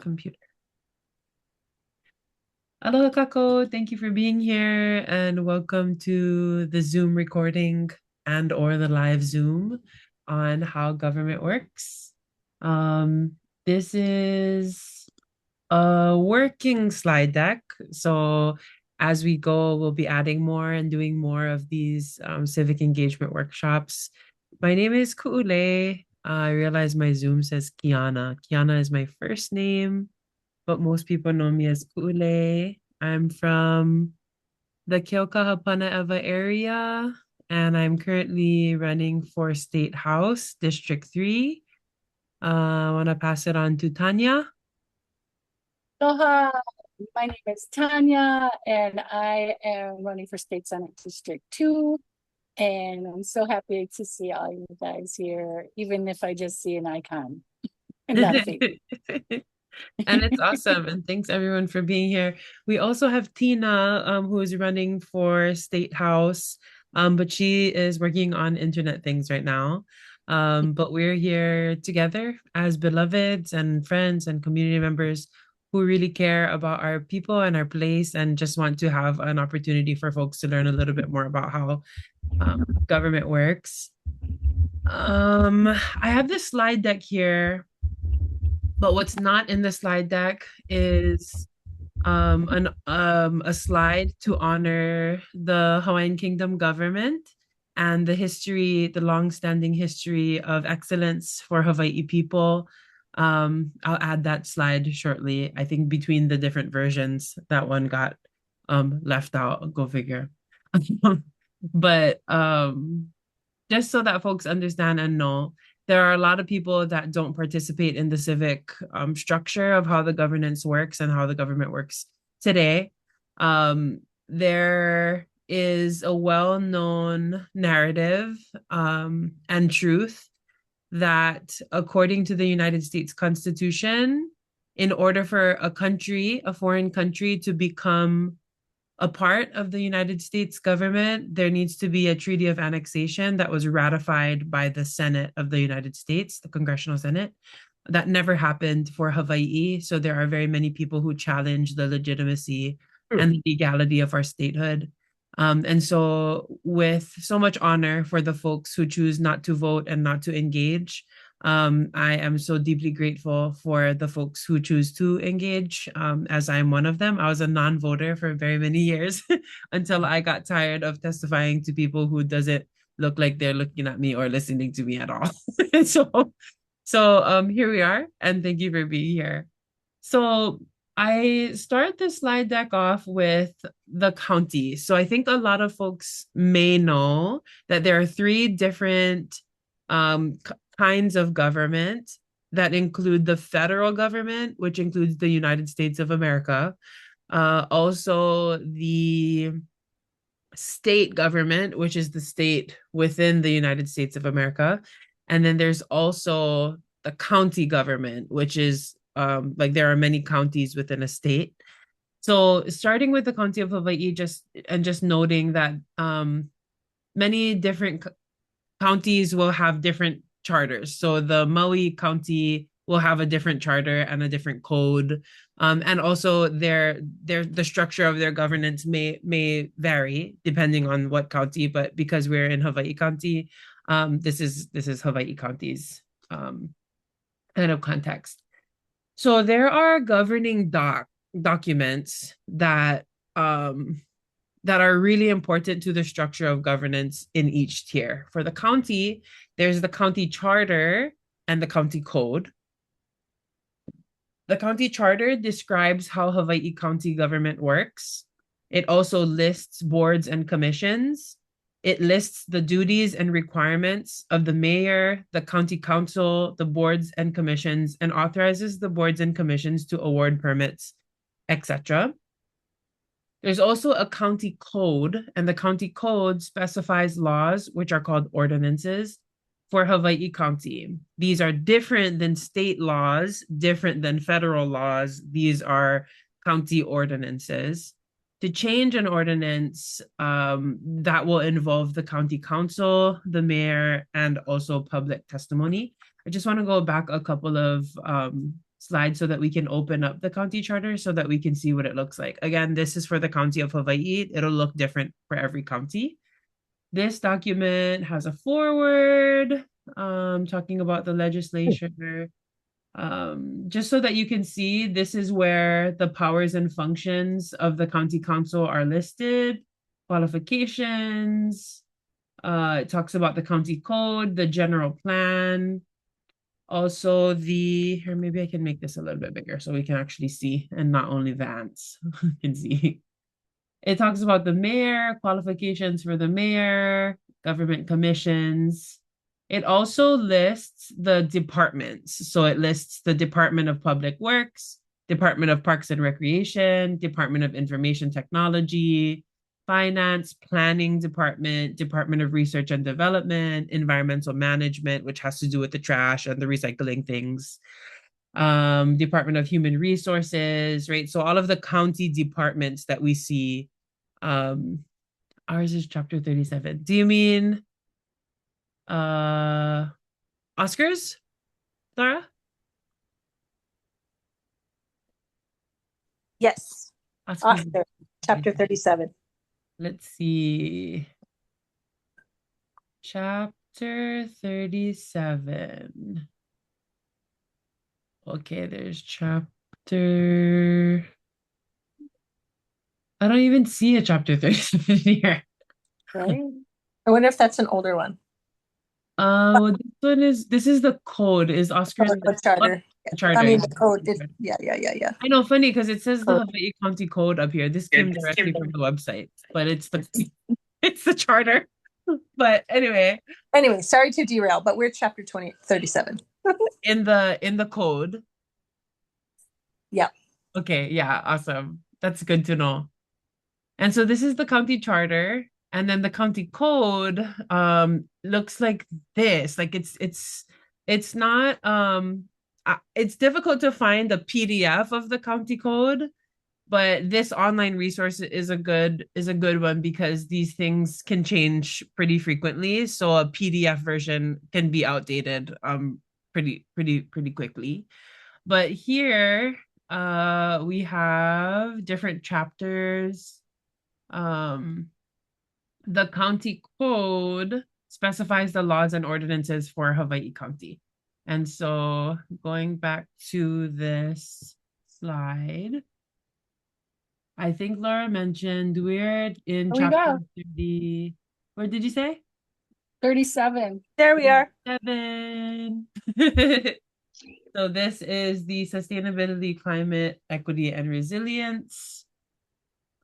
Computer. Hello, Kako. Thank you for being here and welcome to the Zoom recording and or the live Zoom on how government works. Um, this is a working slide deck. So as we go, we'll be adding more and doing more of these civic engagement workshops. My name is Kuulei. I realize my Zoom says Kiana. Kiana is my first name, but most people know me as Kuulei. I'm from the Keawekane area, and I'm currently running for State House, District 3. I want to pass it on to Tanya. Aloha, my name is Tanya, and I am running for State Senate District 2. And I'm so happy to see all you guys here, even if I just see an icon and not a face. And it's awesome. And thanks everyone for being here. We also have Tina, who is running for State House, but she is working on internet things right now. But we're here together as beloveds and friends and community members who really care about our people and our place and just want to have an opportunity for folks to learn a little bit more about how government works. I have this slide deck here, but what's not in the slide deck is a slide to honor the Hawaiian Kingdom government and the history, the long-standing history of excellence for Hawaii people. I'll add that slide shortly. I think between the different versions, that one got left out. Go figure. But just so that folks understand and know, there are a lot of people that don't participate in the civic structure of how the governance works and how the government works today. There is a well-known narrative and truth that according to the United States Constitution, in order for a country, a foreign country, to become a part of the United States government, there needs to be a treaty of annexation that was ratified by the Senate of the United States, the Congressional Senate. That never happened for Hawaii. So there are very many people who challenge the legitimacy and the legality of our statehood. And so, with so much honor for the folks who choose not to vote and not to engage, I am so deeply grateful for the folks who choose to engage, as I'm one of them. I was a non-voter for very many years until I got tired of testifying to people who doesn't look like they're looking at me or listening to me at all. So here we are, and thank you for being here. So I start the slide deck off with the county. So I think a lot of folks may know that there are three different kinds of government that include the federal government, which includes the United States of America, also the state government, which is the state within the United States of America. And then there's also the county government, which is like there are many counties within a state. So starting with the county of Hawaii, just noting that many different counties will have different charters. So the Maui County will have a different charter and a different code. And also their the structure of their governance may vary depending on what county, but because we're in Hawaii County, this is Hawaii County's kind of context. So there are governing documents that are really important to the structure of governance in each tier. For the county, there's the county charter and the county code. The county charter describes how Hawaii county government works. It also lists boards and commissions. It lists the duties and requirements of the mayor, the county council, the boards and commissions, and authorizes the boards and commissions to award permits, etc. There's also a county code, and the county code specifies laws, which are called ordinances, for Hawaii County. These are different than state laws, different than federal laws. These are county ordinances. To change an ordinance, that will involve the county council, the mayor, and also public testimony. I just want to go back a couple of slide so that we can open up the county charter so that we can see what it looks like. Again, this is for the county of Hawaii. It'll look different for every county. This document has a foreword talking about the legislature. Just so that you can see, this is where the powers and functions of the county council are listed, qualifications. It talks about the county code, the general plan, also here, maybe I can make this a little bit bigger so we can actually see and not only Vance can see. It talks about the mayor, qualifications for the mayor, government commissions. It also lists the departments. So it lists the Department of Public Works, Department of Parks and Recreation, Department of Information Technology, Finance, Planning Department, Department of Research and Development, Environmental Management, which has to do with the trash and the recycling things, Department of Human Resources, right? So all of the county departments that we see, ours is chapter 37. Do you mean Oscars, Laura? Yes. Oscars. Oscar, chapter 37. Let's see. Chapter 37. Okay, there's chapter. I don't even see a chapter 37 here. Right? I wonder if that's an older one. Well, this is the code. Is Oscars The charter. charter? I mean, the code. Yeah. I know, funny because it says the Code. Hawaii County Code up here. This came directly from the website, but it's the charter. But anyway, sorry to derail, but we're chapter 37. in the code. Yeah. Okay, yeah, awesome. That's good to know. And so this is the county charter, and then the county code looks like this. Like it's not it's difficult to find a PDF of the county code, but this online resource is a good one because these things can change pretty frequently. So a PDF version can be outdated pretty quickly. But here we have different chapters. The county code specifies the laws and ordinances for Hawaii County. And so going back to this slide, I think Laura mentioned we're in chapter 30. What did you say? 37. There we are. 7. So this is the sustainability, climate, equity, and resilience.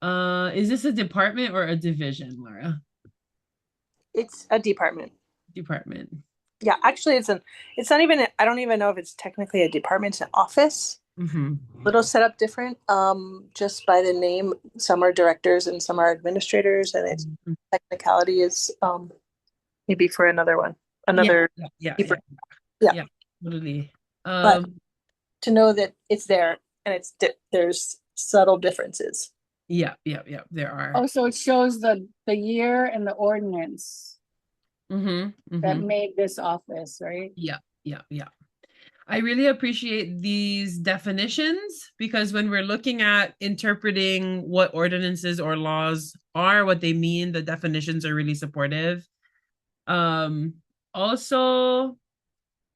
Is this a department or a division, Laura? It's a department. Department. Yeah, actually, it's not even. I don't even know if it's technically a department. It's an office. Mm-hmm. Little set up different. Just by the name, some are directors and some are administrators, and its technicality is maybe for another one, another. Yeah. Totally. But to know that it's there and there's subtle differences. Yeah, there are. Oh, so it shows the year and the ordinance that made this office, right? Yeah. I really appreciate these definitions because when we're looking at interpreting what ordinances or laws are, what they mean, the definitions are really supportive. Also,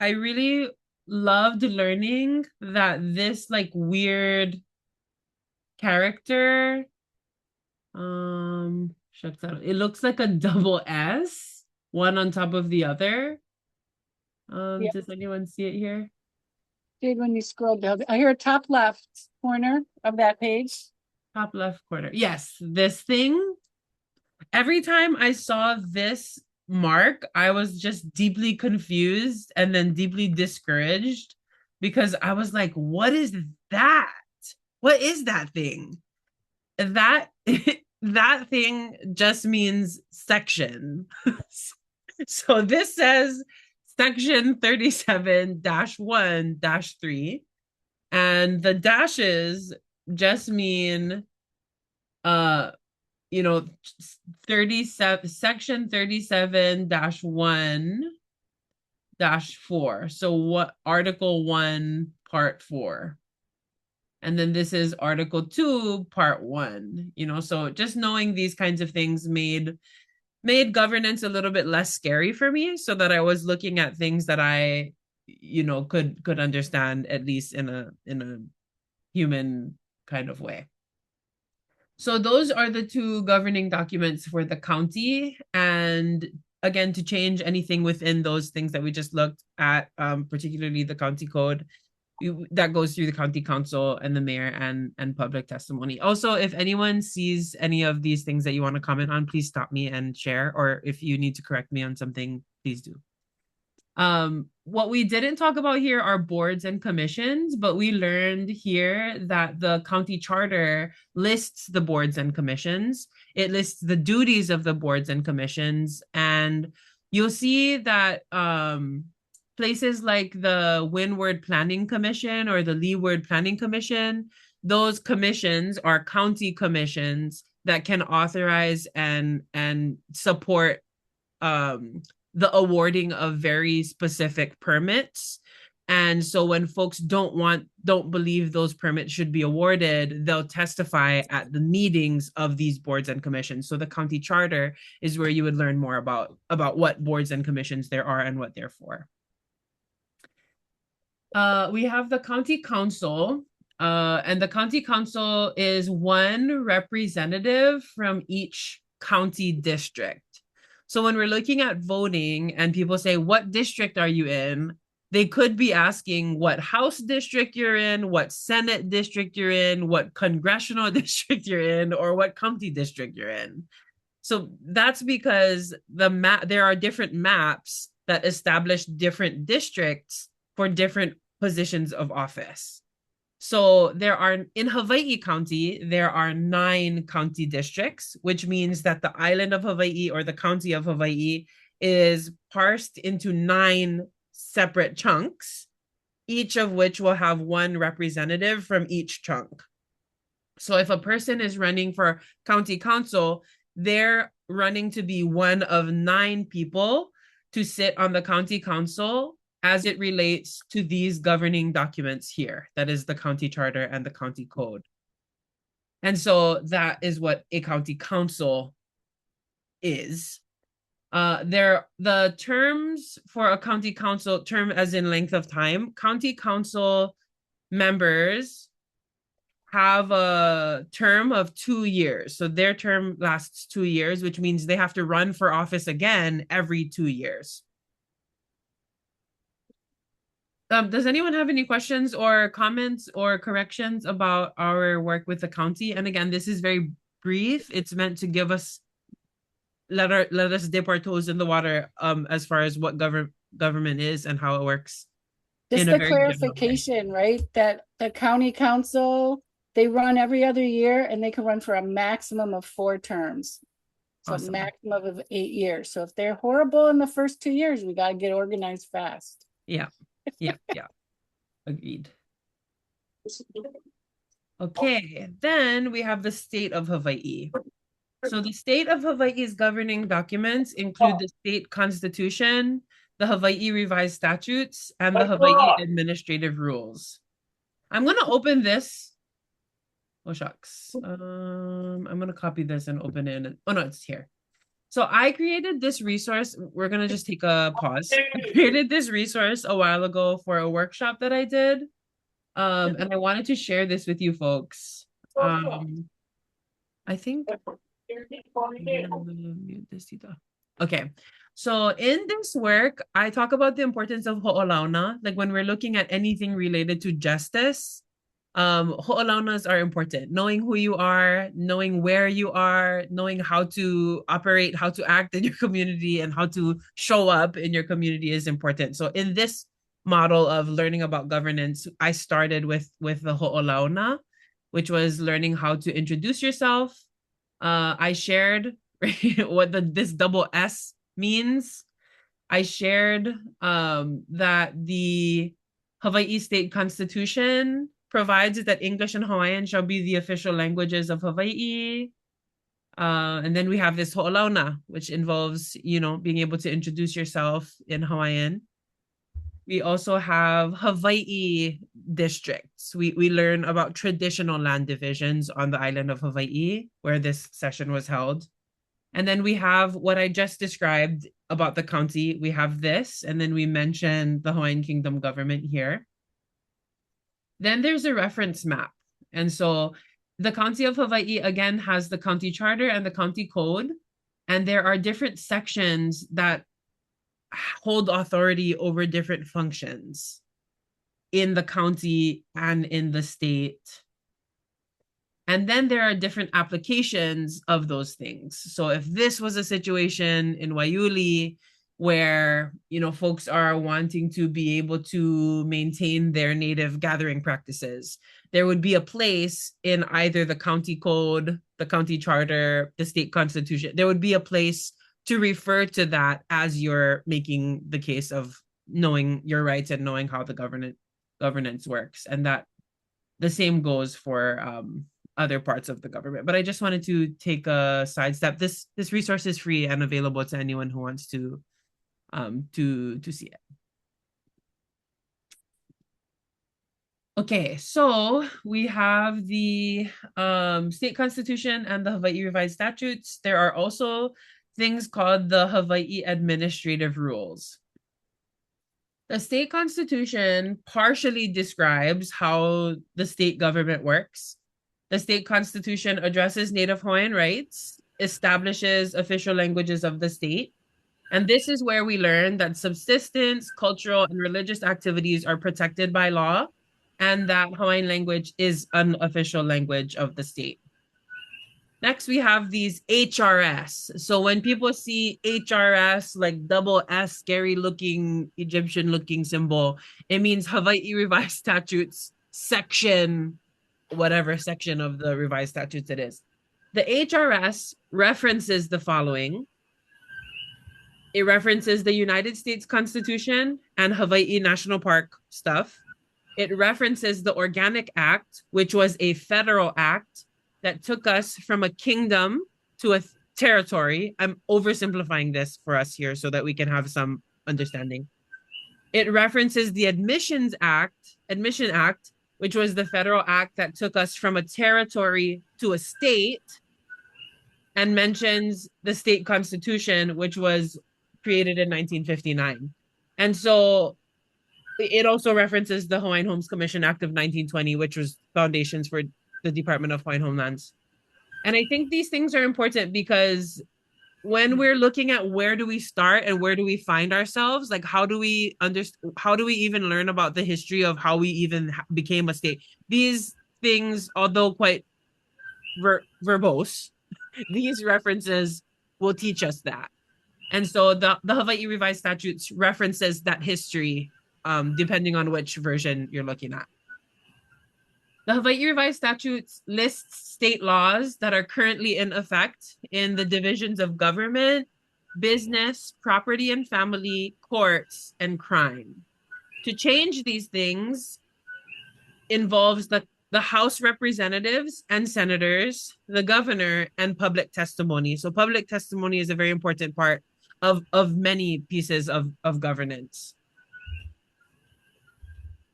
I really loved learning that this like weird character, shucks, it looks like a double S, one on top of the other. Does anyone see it here? Did when you scroll down, I hear top left corner of that page. Top left corner. Yes, this thing. Every time I saw this mark, I was just deeply confused and then deeply discouraged because I was like, what is that? What is that thing? That that thing just means section. So this says section 37-1-3, and the dashes just mean 37 section 37-1-4. So what article 1 Part 4. And then this is Article 2, Part 1. So just knowing these kinds of things made governance a little bit less scary for me, so that I was looking at things that I could understand, at least in a human kind of way. So those are the two governing documents for the county. And again, to change anything within those things that we just looked at, particularly the county code, that goes through the county council and the mayor and public testimony. Also, if anyone sees any of these things that you want to comment on, please stop me and share. Or if you need to correct me on something, please do. What we didn't talk about here are boards and commissions, but we learned here that the county charter lists the boards and commissions. It lists the duties of the boards and commissions, and you'll see that places like the Windward Planning Commission or the Leeward Planning Commission, those commissions are county commissions that can authorize and support the awarding of very specific permits. And so when folks don't believe those permits should be awarded, they'll testify at the meetings of these boards and commissions. So the county charter is where you would learn more about what boards and commissions there are and what they're for. We have the county council, and the county council is one representative from each county district. So when we're looking at voting and people say, what district are you in? They could be asking what House district you're in, what Senate district you're in, what congressional district you're in, or what county district you're in. So that's because there are different maps that establish different districts for different positions of office. So in Hawaii County, there are 9 county districts, which means that the island of Hawaii or the county of Hawaii is parsed into 9 separate chunks, each of which will have one representative from each chunk. So if a person is running for county council, they're running to be one of 9 people to sit on the county council as it relates to these governing documents here. That is the county charter and the county code. And so that is what a county council is. The terms for a county council, term as in length of time, county council members have a term of 2 years. So their term lasts 2 years, which means they have to run for office again every 2 years. Does anyone have any questions or comments or corrections about our work with the county? And again, this is very brief. It's meant to give us, let us dip our toes in the water as far as what government is and how it works. Just the clarification, right? That the county council, they run every other year and they can run for a maximum of 4 terms. So awesome. A maximum of 8 years. So if they're horrible in the first 2 years, we got to get organized fast. Yeah. Yeah. Agreed. Okay, then we have the state of Hawaii. So the state of Hawaii's governing documents include the state constitution, the Hawaii revised statutes, and the Hawaii administrative rules. I'm going to open this. Oh, shucks. I'm going to copy this and open it. Oh, no, it's here. So I created this resource. We're going to just take a pause. I created this resource a while ago for a workshop that I did. And I wanted to share this with you folks. I think okay. So in this work, I talk about the importance of ho'olauna. Like when we're looking at anything related to justice, ho'olaunas are important. Knowing who you are, knowing where you are, knowing how to operate, how to act in your community, and how to show up in your community is important. So in this model of learning about governance, I started with the ho'olauna, which was learning how to introduce yourself. I shared what this double S means. I shared that the Hawaii State Constitution provides that English and Hawaiian shall be the official languages of Hawaii. And then we have this ho'olauna, which involves, being able to introduce yourself in Hawaiian. We also have Hawaii districts. We learn about traditional land divisions on the island of Hawaii, where this session was held. And then we have what I just described about the county. We have this, and then we mention the Hawaiian Kingdom government here. Then there's a reference map. And so the county of Hawaii, again, has the county charter and the county code. And there are different sections that hold authority over different functions in the county and in the state. And then there are different applications of those things. So if this was a situation in Waiuli where, folks are wanting to be able to maintain their native gathering practices, there would be a place in either the county code, the county charter, the state constitution. There would be a place to refer to that as you're making the case of knowing your rights and knowing how the governance works. And that the same goes for other parts of the government. But I just wanted to take a sidestep. This resource is free and available to anyone who wants to see it. Okay, so we have the state constitution and the Hawaii revised statutes. There are also things called the Hawaii administrative rules. The state constitution partially describes how the state government works. The state constitution addresses Native Hawaiian rights, establishes official languages of the state, and this is where we learn that subsistence, cultural, and religious activities are protected by law, and that Hawaiian language is an official language of the state. Next, we have these HRS. So when people see HRS, like double S, scary looking, Egyptian looking symbol, it means Hawaii Revised Statutes section, whatever section of the revised statutes it is. The HRS references the following. It references the United States Constitution and Hawaii National Park stuff. It references the Organic Act, which was a federal act that took us from a kingdom to a territory. I'm oversimplifying this for us here so that we can have some understanding. It references the Admission Act, which was the federal act that took us from a territory to a state, and mentions the state constitution, which was created in 1959. And so it also references the Hawaiian Homes Commission Act of 1920, which was foundations for the Department of Hawaiian Homelands. And I think these things are important because when we're looking at where do we start and where do we find ourselves, like how do we even learn about the history of how we even became a state? These things, although quite verbose, these references will teach us that. And so the Hawaii Revised Statutes references that history, depending on which version you're looking at. The Hawaii Revised Statutes lists state laws that are currently in effect in the divisions of government, business, property and family, courts, and crime. To change these things involves the House representatives and senators, the governor, and public testimony. So public testimony is a very important part of many pieces of governance.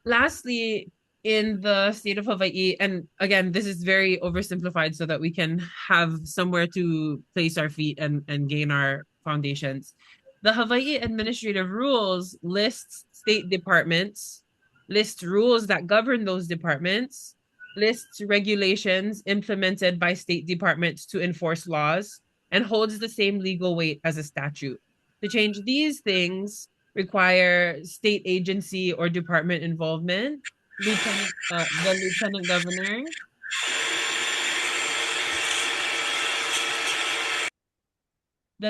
Lastly, in the state of Hawaii, and again, this is very oversimplified so that we can have somewhere to place our feet and gain our foundations. The Hawaii administrative rules lists state departments, lists rules that govern those departments, lists regulations implemented by state departments to enforce laws, and holds the same legal weight as a statute. To change these things require state agency or department involvement, the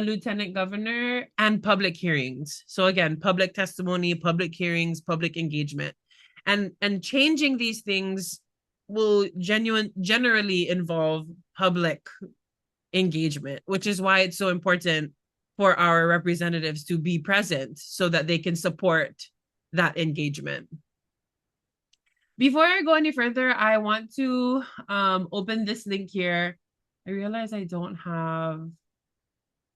lieutenant governor, and public hearings. So again, public testimony, public hearings, public engagement. And changing these things will generally involve public engagement, which is why it's so important for our representatives to be present so that they can support that engagement. Before I go any further, I want to open this link here. I realize I don't have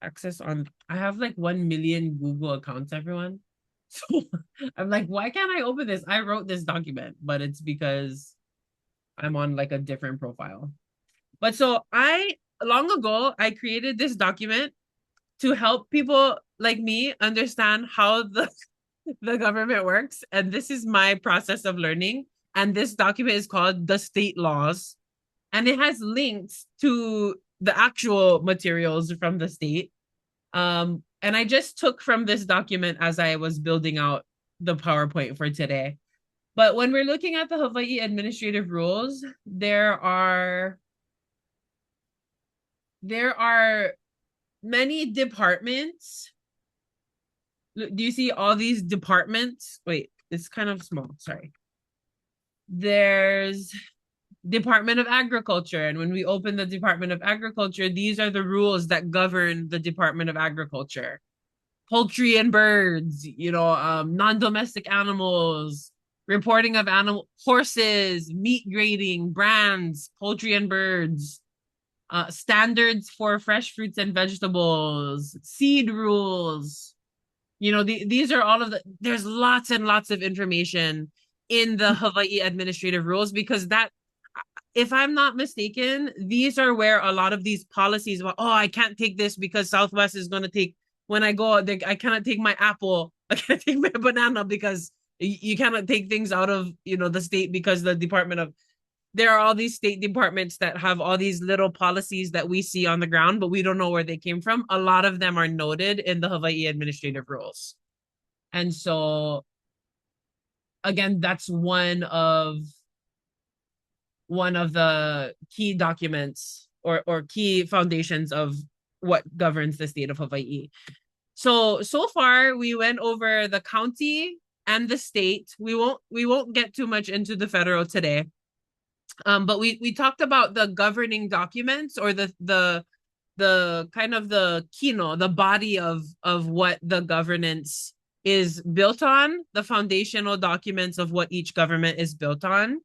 access on, I have like 1 million Google accounts, everyone. So I'm like, why can't I open this? I wrote this document, but it's because I'm on like a different profile. But so long ago, I created this document to help people like me understand how the government works. And this is my process of learning. And this document is called The State Laws. And it has links to the actual materials from the state. And I just took from this document as I was building out the PowerPoint for today. But when we're looking at the Hawaii administrative rules, there are many departments. Do you see all these departments? Wait, it's kind of small. Sorry. There's Department of Agriculture. And when we open the Department of Agriculture, these are the rules that govern the Department of Agriculture. Poultry and birds, non-domestic animals, reporting of horses, meat grading, brands, poultry and birds, standards for fresh fruits and vegetables, seed rules. These are all of there's lots and lots of information in the Hawaii administrative rules, because if I'm not mistaken, these are where a lot of these policies about, I can't take this because Southwest is going to take, when I go, I cannot take my apple, I can't take my banana because you cannot take things out of, the state, because there are all these state departments that have all these little policies that we see on the ground, but we don't know where they came from. A lot of them are noted in the Hawaii administrative rules. And so, again, that's one of the key documents or key foundations of what governs the state of Hawaii. So far we went over the county and the state. We won't get too much into the federal today. But we talked about the governing documents, or the kind of the kino, the body of what the governance is built on, the foundational documents of what each government is built on.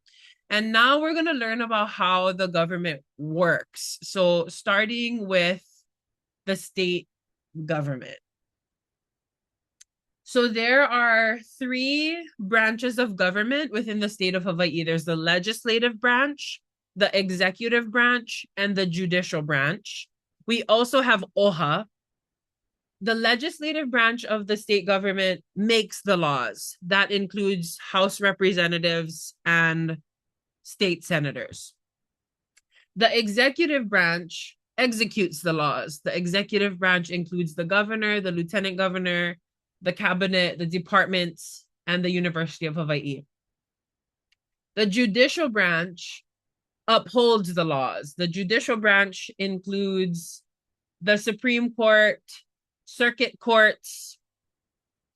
And now we're going to learn about how the government works. So starting with the state government. So there are 3 branches of government within the state of Hawaii. There's the legislative branch, the executive branch, and the judicial branch. We also have OHA. The legislative branch of the state government makes the laws. That includes House representatives and state senators. The executive branch executes the laws. The executive branch includes the governor, the lieutenant governor, the cabinet, the departments, and the University of Hawaii. The judicial branch upholds the laws. The judicial branch includes the Supreme Court, circuit courts,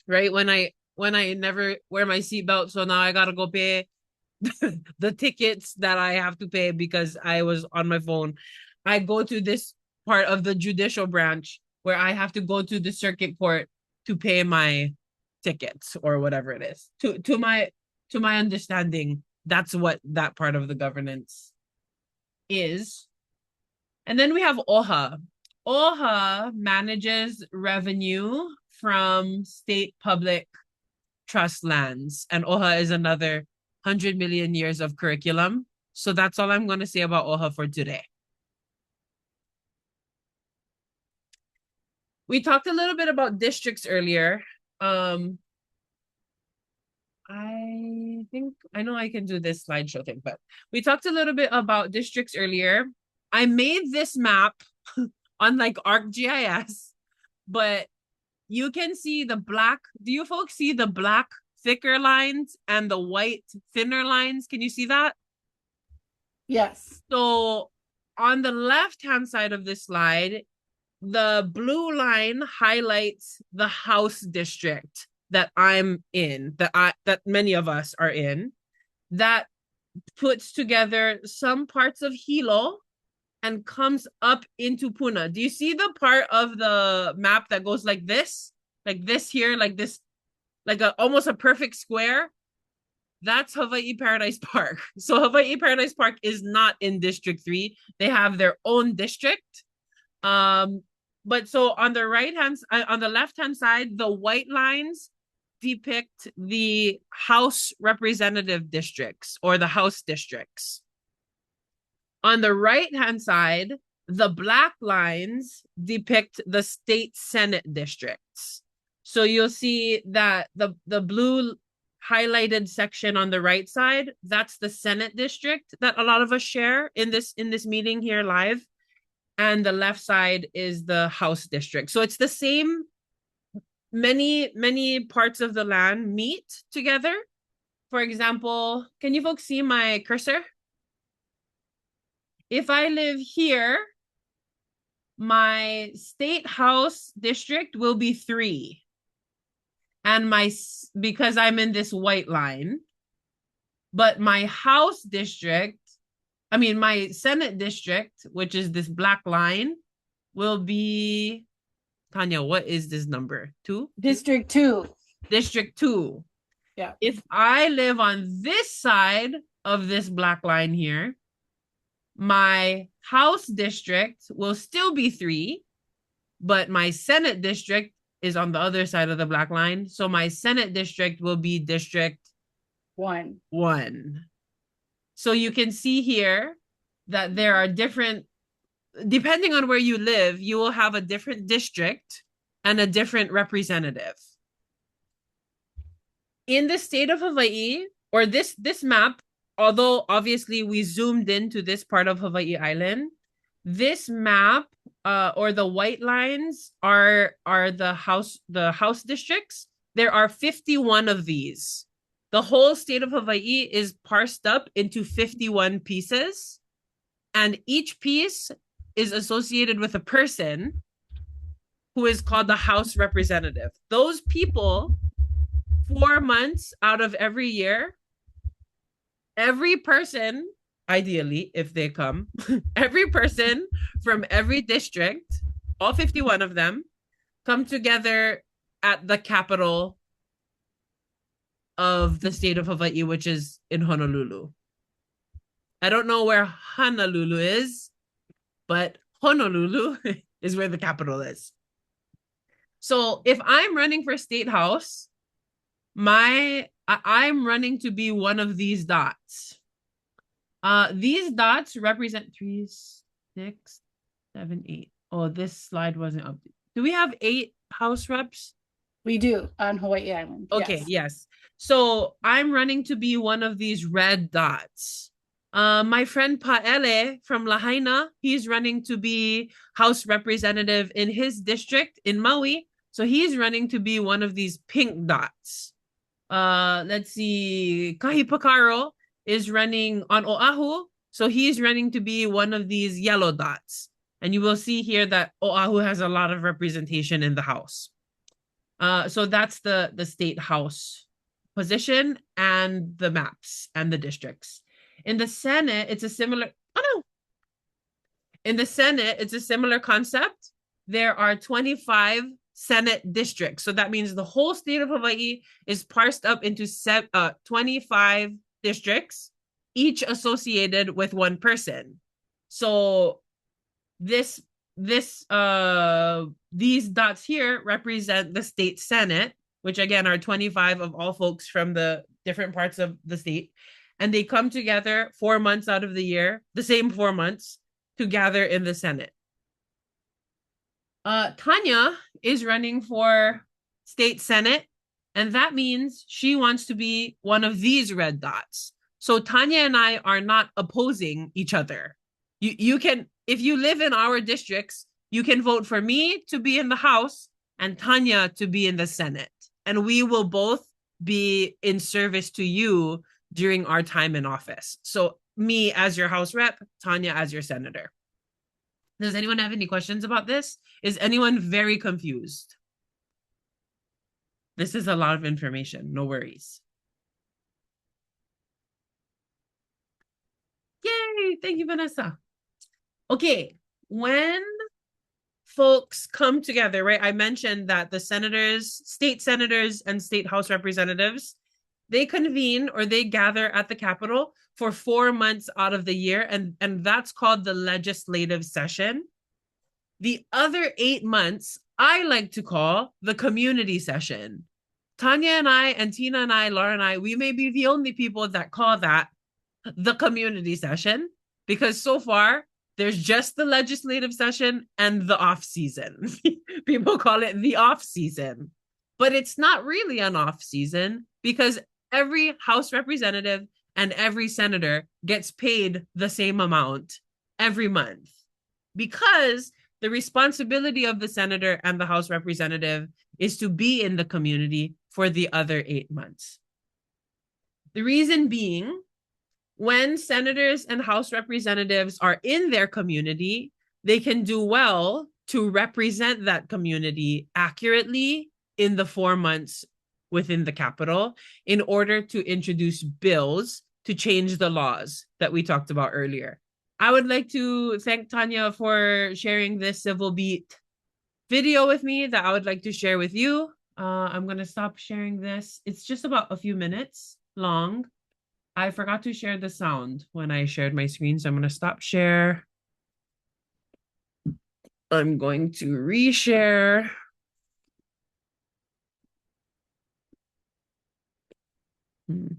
right? When I never wear my seatbelt, so now I gotta go pay the tickets that I have to pay because I was on my phone. I go to this part of the judicial branch where I have to go to the circuit court to pay my tickets or whatever it is. To my understanding, that's what that part of the governance is. And then we have OHA. OHA manages revenue from state public trust lands, and OHA is another 100 million years of curriculum. So that's all I'm going to say about OHA for today. We talked a little bit about districts earlier. I know I can do this slideshow thing, but we talked a little bit about districts earlier. I made this map on like ArcGIS, but you can see the black. Do you folks see the black thicker lines and the white thinner lines? Can you see that? Yes. So on the left-hand side of this slide, the blue line highlights the House district that I'm in, that many of us are in, that puts together some parts of Hilo and comes up into Puna. Do you see the part of the map that goes like this here, like this, like almost a perfect square? That's Hawaii Paradise Park. So Hawaii Paradise Park is not in District 3. They have their own district. But so on the left-hand side, the white lines depict the House representative districts or the House districts. On the right-hand side, the black lines depict the state Senate districts. So you'll see that the blue highlighted section on the right side, that's the Senate district that a lot of us share in this meeting here live. And the left side is the House district. So it's the same, many parts of the land meet together. For example, can you folks see my cursor? If I live here, my state house district will be 3. And because I'm in this white line, but my house district, my Senate district, which is this black line, will be, Tanya, what is this number? 2? District 2. District 2. Yeah. If I live on this side of this black line here, my house district will still be 3, but my Senate district is on the other side of the black line. So my Senate district will be District 1. So you can see here that there are different, depending on where you live, you will have a different district and a different representative. In the state of Hawaii, or this map, although obviously we zoomed into this part of Hawaii Island, this map or the white lines are the house districts. There are 51 of these. The whole state of Hawaii is parsed up into 51 pieces, and each piece is associated with a person who is called the House representative. Those people, 4 months out of every year, every person, ideally, if they come, every person from every district, all 51 of them, come together at the capital of the state of Hawaii, which is in Honolulu. I don't know where Honolulu is, but Honolulu is where the capital is. So if I'm running for state house, I'm running to be one of these dots. These dots represent 3, 6, 7, 8. Oh, this slide wasn't up. Do we have 8 house reps? We do on Hawaii Island. Okay, yes. So I'm running to be one of these red dots. My friend Paele from Lahaina, he's running to be House representative in his district in Maui. So he's running to be one of these pink dots. Let's see, Kahi Pakaro is running on Oahu. So he's running to be one of these yellow dots. And you will see here that Oahu has a lot of representation in the House. So that's the state House position and the maps and the districts. In the Senate, it's a similar, In the Senate, it's a similar concept. There are 25 Senate districts. So that means the whole state of Hawaii is parsed up into 25 districts, each associated with one person. So these dots here represent the state Senate, which again are 25 of all folks from the different parts of the state. And they come together 4 months out of the year, the same 4 months, to gather in the Senate. Tanya is running for state Senate, and that means she wants to be one of these red dots. So Tanya and I are not opposing each other. You can, if you live in our districts, you can vote for me to be in the House and Tanya to be in the Senate. And we will both be in service to you during our time in office. So me as your House rep, Tanya as your senator. Does anyone have any questions about this? Is anyone very confused? This is a lot of information, no worries. Yay, thank you, Vanessa. Okay, when folks come together, right? I mentioned that the senators, state senators and state House representatives, they convene or they gather at the Capitol for 4 months out of the year, and that's called the legislative session. The other 8 months, I like to call the community session. Tanya and I, and Tina and I, Laura and I, we may be the only people that call that the community session, because so far there's just the legislative session and the off season. People call it the off season, but it's not really an off season because every House representative and every senator gets paid the same amount every month, because the responsibility of the senator and the House representative is to be in the community for the other 8 months. The reason being, when senators and House representatives are in their community, they can do well to represent that community accurately in the 4 months within the Capitol in order to introduce bills to change the laws that we talked about earlier. I would like to thank Tanya for sharing this Civil Beat video with me that I would like to share with you. I'm going to stop sharing this. It's just about a few minutes long. I forgot to share the sound when I shared my screen, so I'm going to stop share. I'm going to reshare. Where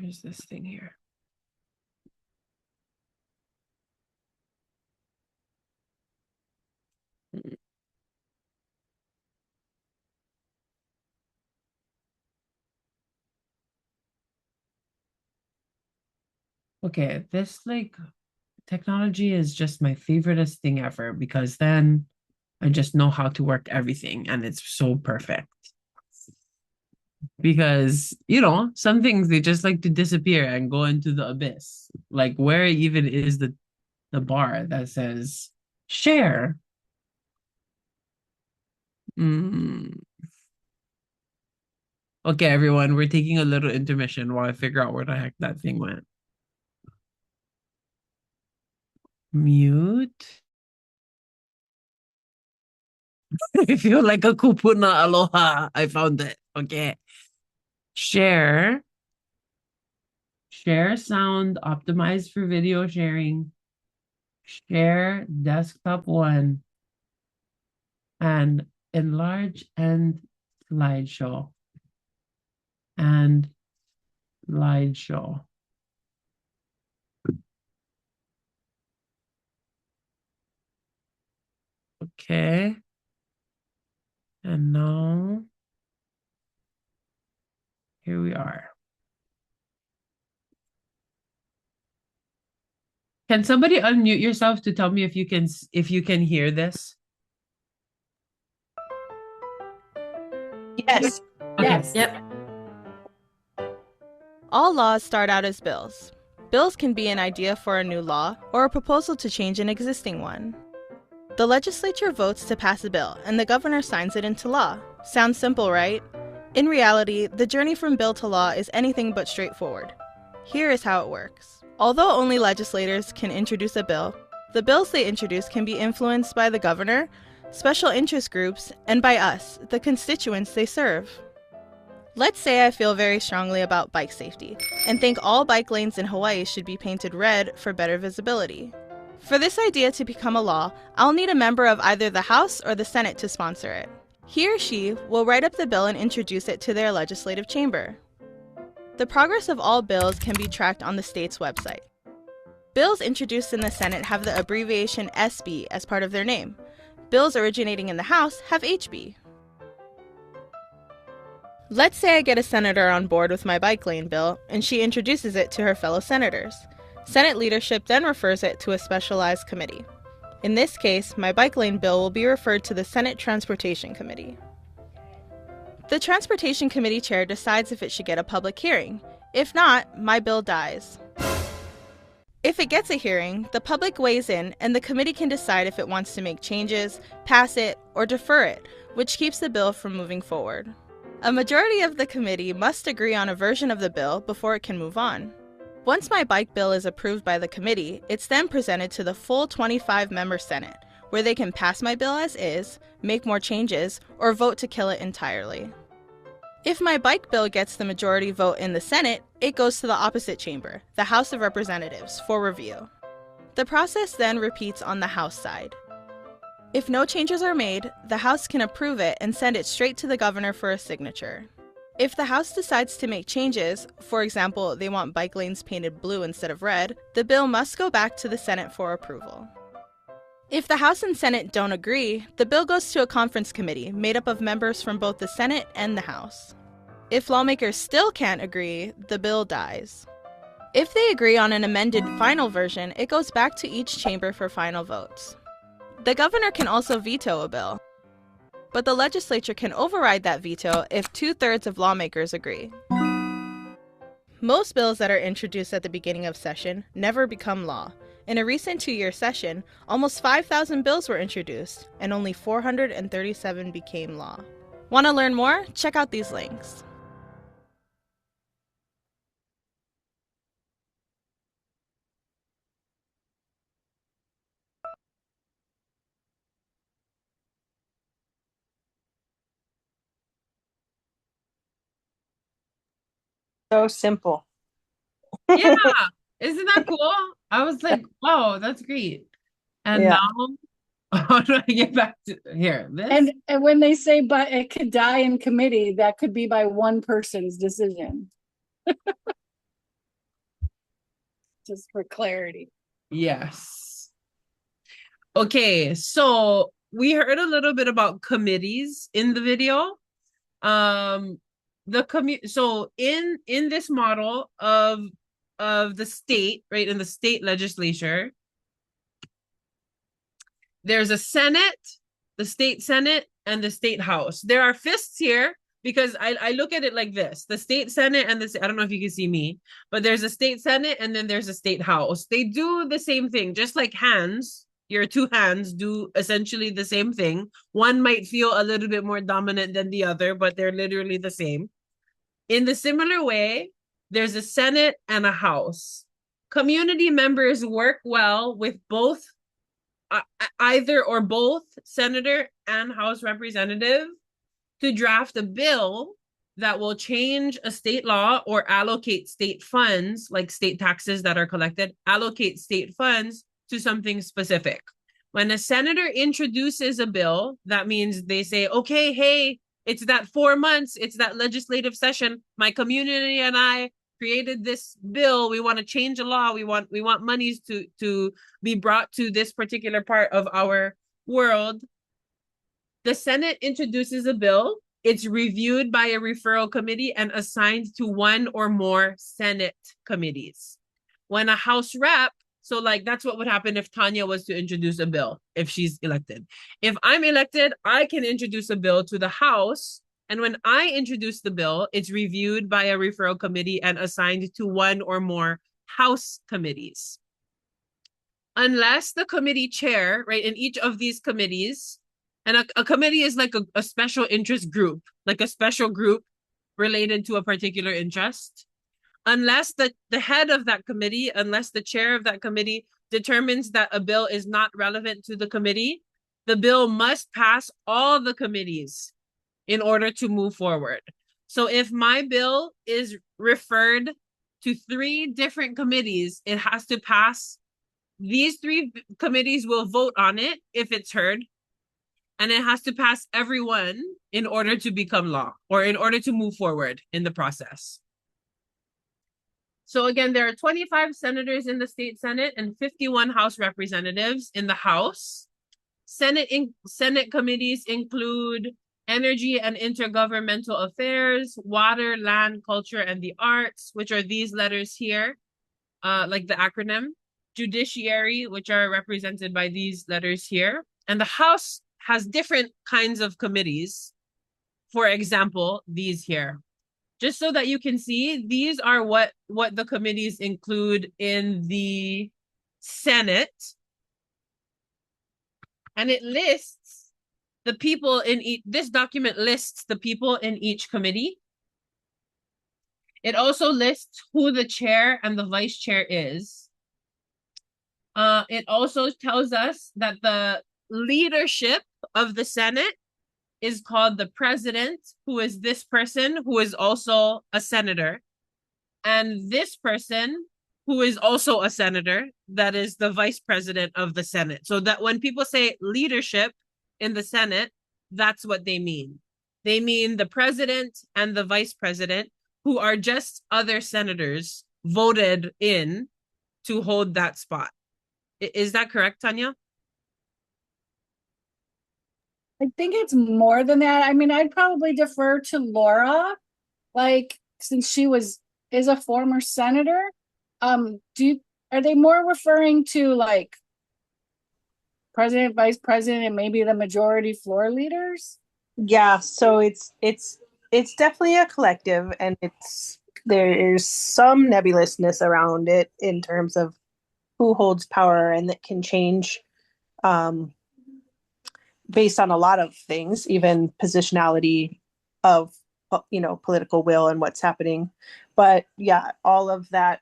is this thing here? Okay, this like technology is just my favoriteest thing ever, because then I just know how to work everything and it's so perfect. Because, you know, some things they just like to disappear and go into the abyss. Like, where even is the bar that says share? Okay, everyone, we're taking a little intermission while I figure out where the heck that thing went. Mute. I feel like a kupuna aloha. I found it. Okay. Share. Share sound optimized for video sharing. Share desktop 1. And enlarge and slideshow. And slideshow. Okay. And now, here we are. Can somebody unmute yourself to tell me if you can hear this? Yes. Okay. Yes. Yep. All laws start out as bills. Bills can be an idea for a new law or a proposal to change an existing one. The legislature votes to pass a bill, and the governor signs it into law. Sounds simple, right? In reality, the journey from bill to law is anything but straightforward. Here is how it works. Although only legislators can introduce a bill, the bills they introduce can be influenced by the governor, special interest groups, and by us, the constituents they serve. Let's say I feel very strongly about bike safety, and think all bike lanes in Hawaii should be painted red for better visibility. For this idea to become a law, I'll need a member of either the House or the Senate to sponsor it. He or she will write up the bill and introduce it to their legislative chamber. The progress of all bills can be tracked on the state's website. Bills introduced in the Senate have the abbreviation SB as part of their name. Bills originating in the House have HB. Let's say I get a senator on board with my bike lane bill, and she introduces it to her fellow senators. Senate leadership then refers it to a specialized committee. In this case, my bike lane bill will be referred to the Senate Transportation Committee. The Transportation Committee chair decides if it should get a public hearing. If not, my bill dies. If it gets a hearing, the public weighs in and the committee can decide if it wants to make changes, pass it, or defer it, which keeps the bill from moving forward. A majority of the committee must agree on a version of the bill before it can move on. Once my bike bill is approved by the committee, it's then presented to the full 25-member Senate, where they can pass my bill as is, make more changes, or vote to kill it entirely. If my bike bill gets the majority vote in the Senate, it goes to the opposite chamber, the House of Representatives, for review. The process then repeats on the House side. If no changes are made, the House can approve it and send it straight to the governor for a signature. If the House decides to make changes, for example, they want bike lanes painted blue instead of red, the bill must go back to the Senate for approval. If the House and Senate don't agree, the bill goes to a conference committee made up of members from both the Senate and the House. If lawmakers still can't agree, the bill dies. If they agree on an amended final version, it goes back to each chamber for final votes. The governor can also veto a bill, but the legislature can override that veto if 2/3 of lawmakers agree. Most bills that are introduced at the beginning of session never become law. In a recent 2-year session, almost 5,000 bills were introduced, and only 437 became law. Want to learn more? Check out these links. So simple. Yeah. Isn't that cool? I was like, wow, that's great. And Yeah. now, how do I get back to here? This? And when they say, but it could die in committee, that could be by one person's decision. Just for clarity. Yes. Okay, so we heard a little bit about committees in the video. So in this model of the state, right, in the state legislature, there's a Senate, the state Senate, and the state House. There are fists here because I look at it like this: the state Senate and I don't know if you can see me, but there's a state Senate and then there's a state House. They do the same thing, just like hands. Your two hands do essentially the same thing. One might feel a little bit more dominant than the other, but they're literally the same. In the similar way, there's a Senate and a House. Community members work well with both, either or both senator and House representative, to draft a bill that will change a state law or allocate state funds, like state taxes that are collected, allocate state funds to something specific. When a senator introduces a bill, that means they say, okay, hey, it's that 4 months, it's that legislative session. My community and I created this bill. We want to change a law. We want monies to be brought to this particular part of our world. The Senate introduces a bill. It's reviewed by a referral committee and assigned to one or more Senate committees. When a House rep, so like that's what would happen if Tanya was to introduce a bill, if she's elected. If I'm elected, I can introduce a bill to the House. And when I introduce the bill, it's reviewed by a referral committee and assigned to one or more House committees. Unless the committee chair, right, in each of these committees, and a committee is like a special interest group, like a special group related to a particular interest. Unless the head of that committee, unless the chair of that committee determines that a bill is not relevant to the committee, the bill must pass all the committees in order to move forward. So if my bill is referred to 3 different committees, it has to pass. These 3 committees will vote on it if it's heard, and it has to pass everyone in order to become law or in order to move forward in the process. So again, there are 25 senators in the state Senate and 51 House representatives in the House. Senate committees include Energy and Intergovernmental Affairs, Water, Land, Culture, and the Arts, which are these letters here, like the acronym. Judiciary, which are represented by these letters here. And the House has different kinds of committees. For example, these here. Just so that you can see, these are what the committees include in the Senate. And it lists the people in each, this document lists the people in each committee. It also lists who the chair and the vice chair is. It also tells us that the leadership of the Senate is called the president, who is this person who is also a senator. And this person who is also a senator, that is the vice president of the Senate. So that when people say leadership in the Senate, that's what they mean. They mean the president and the vice president, who are just other senators voted in to hold that spot. Is that correct, Tanya? I think it's more than that. I mean, I'd probably defer to Laura, like since she is a former senator. Are they more referring to like president, vice president, and maybe the majority floor leaders? Yeah, so it's definitely a collective, and there's some nebulousness around it in terms of who holds power, and that can change um, based on a lot of things, even positionality of political will and what's happening. But yeah, all of that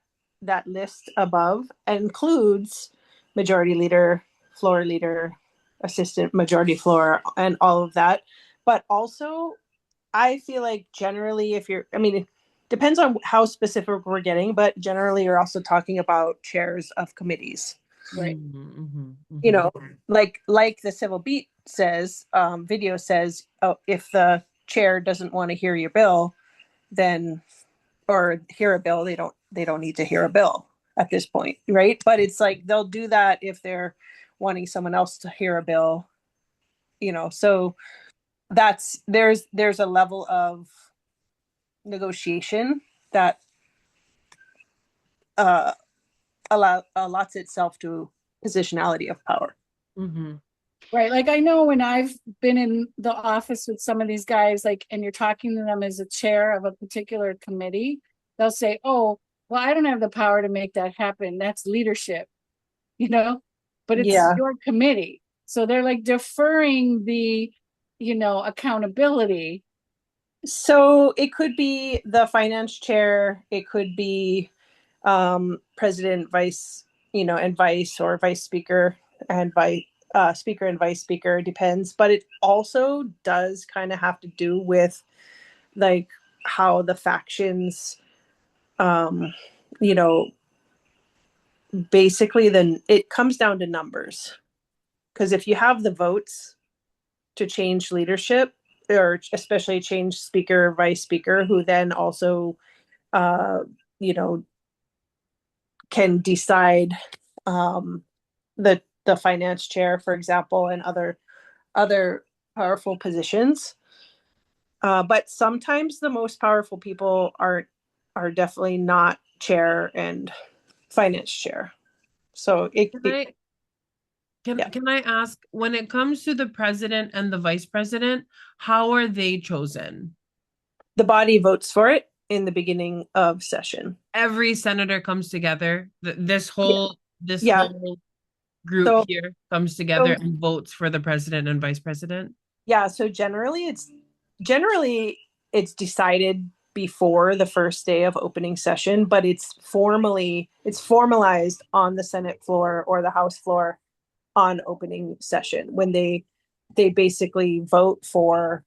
list above includes majority leader, floor leader, assistant majority floor, and all of that. But also, I feel like generally, I mean, it depends on how specific we're getting, but generally, you're also talking about chairs of committees. Right. You know, like the civil beat says, video says, oh, if the chair doesn't want to hear your bill, then or hear a bill, they don't need to hear a bill at this point, right? But it's like they'll do that if they're wanting someone else to hear a bill, so there's a level of negotiation that uh allots itself to positionality of power. Mm-hmm. Right. Like I know when I've been in the office with some of these guys, like, and you're talking to them as a chair of a particular committee, they'll say, oh, well, I don't have the power to make that happen. That's leadership, but it's Yeah. your committee. So they're like deferring the, accountability. So it could be the finance chair, it could be president, vice, and vice, or vice speaker and vice speaker and vice speaker, depends. But it also does kind of have to do with like how the factions, um, you know, basically then it comes down to numbers. Because if you have the votes to change leadership, or especially change speaker, vice speaker, who then also, uh, you know, can decide the finance chair, for example, and other powerful positions. But sometimes the most powerful people are definitely not chair and finance chair. So yeah. Can I ask, when it comes to the president and the vice president, how are they chosen? The body votes for it in the beginning of session. Every senator comes together. This Yeah. whole group So, here comes together and votes for the president and vice president. yeah, so generally it's decided before the first day of opening session, but it's formalized on the Senate floor or the House floor on opening session, when they basically vote for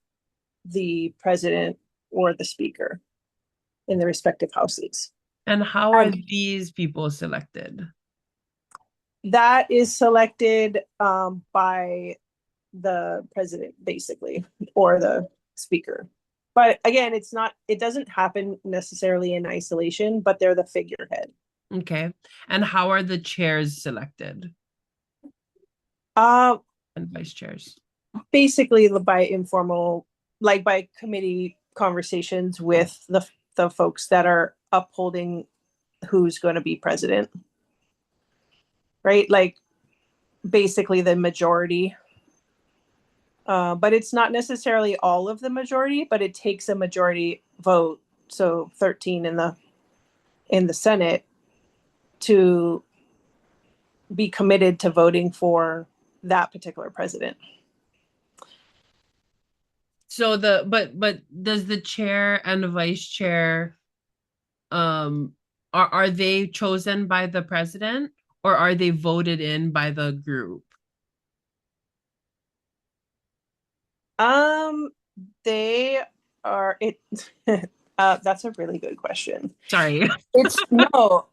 the president or the speaker in the respective houses. And how are these people selected? That is selected by the president, basically, or the speaker. But again, it doesn't happen necessarily in isolation, but they're the figurehead. Okay. And how are the chairs selected? And vice chairs? Basically by informal, like by committee conversations with the folks that are upholding who's going to be president. Right? Like basically the majority. But it's not necessarily all of the majority, but it takes a majority vote, so 13 in the Senate, to be committed to voting for that particular president. So but does the chair and the vice chair are they chosen by the president, or are they voted in by the group? They are it. That's a really good question. Sorry. It's no.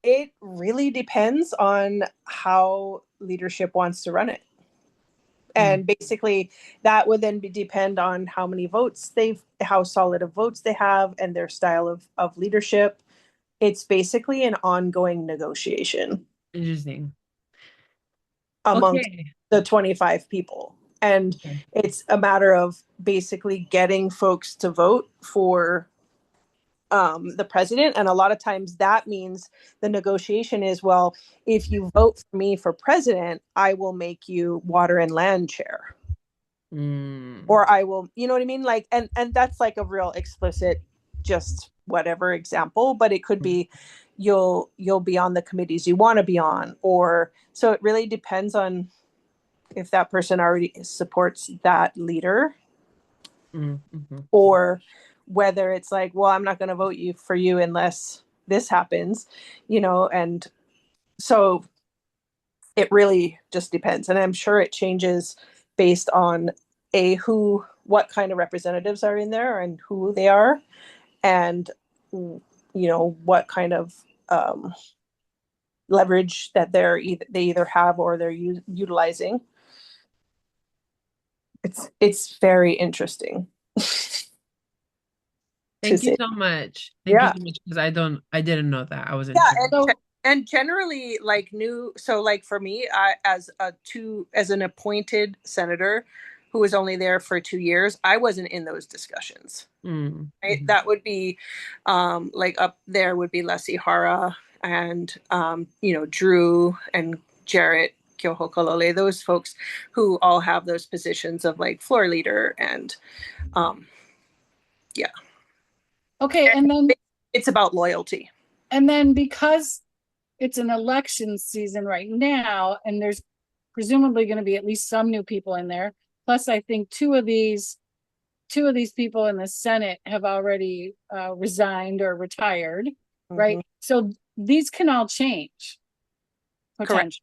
It really depends on how leadership wants to run it. And basically that would then depend on how many votes how solid of votes they have and their style of leadership. It's basically an ongoing negotiation Interesting. amongst Okay. the 25 people. And Okay. it's a matter of basically getting folks to vote for the president. And a lot of times that means the negotiation is, well, if you vote for me for president, I will make you water and land chair. Or I will, you know what I mean? Like, and that's like a real explicit, just whatever example, but it could be you'll be on the committees you want to be on. Or so it really depends on if that person already supports that leader, or whether it's like, well, I'm not going to vote for you unless this happens, and so it really just depends. And I'm sure it changes based on what kind of representatives are in there and who they are, and what kind of leverage that they either have or they're utilizing. It's very interesting. Thank you so much. Thank you Yeah. so much, because I didn't know that. I wasn't Yeah, sure. and generally, like like for me, as an appointed senator who was only there for 2 years, I wasn't in those discussions. Right? That would be like up there would be Leslie Hara and Drew and Jarrett Kyohokalole, those folks who all have those positions of like floor leader and yeah. Okay, and then it's about loyalty. And then because it's an election season right now, and there's presumably going to be at least some new people in there. Plus, I think two of these people in the Senate have already resigned or retired, right? So these can all change. Correct.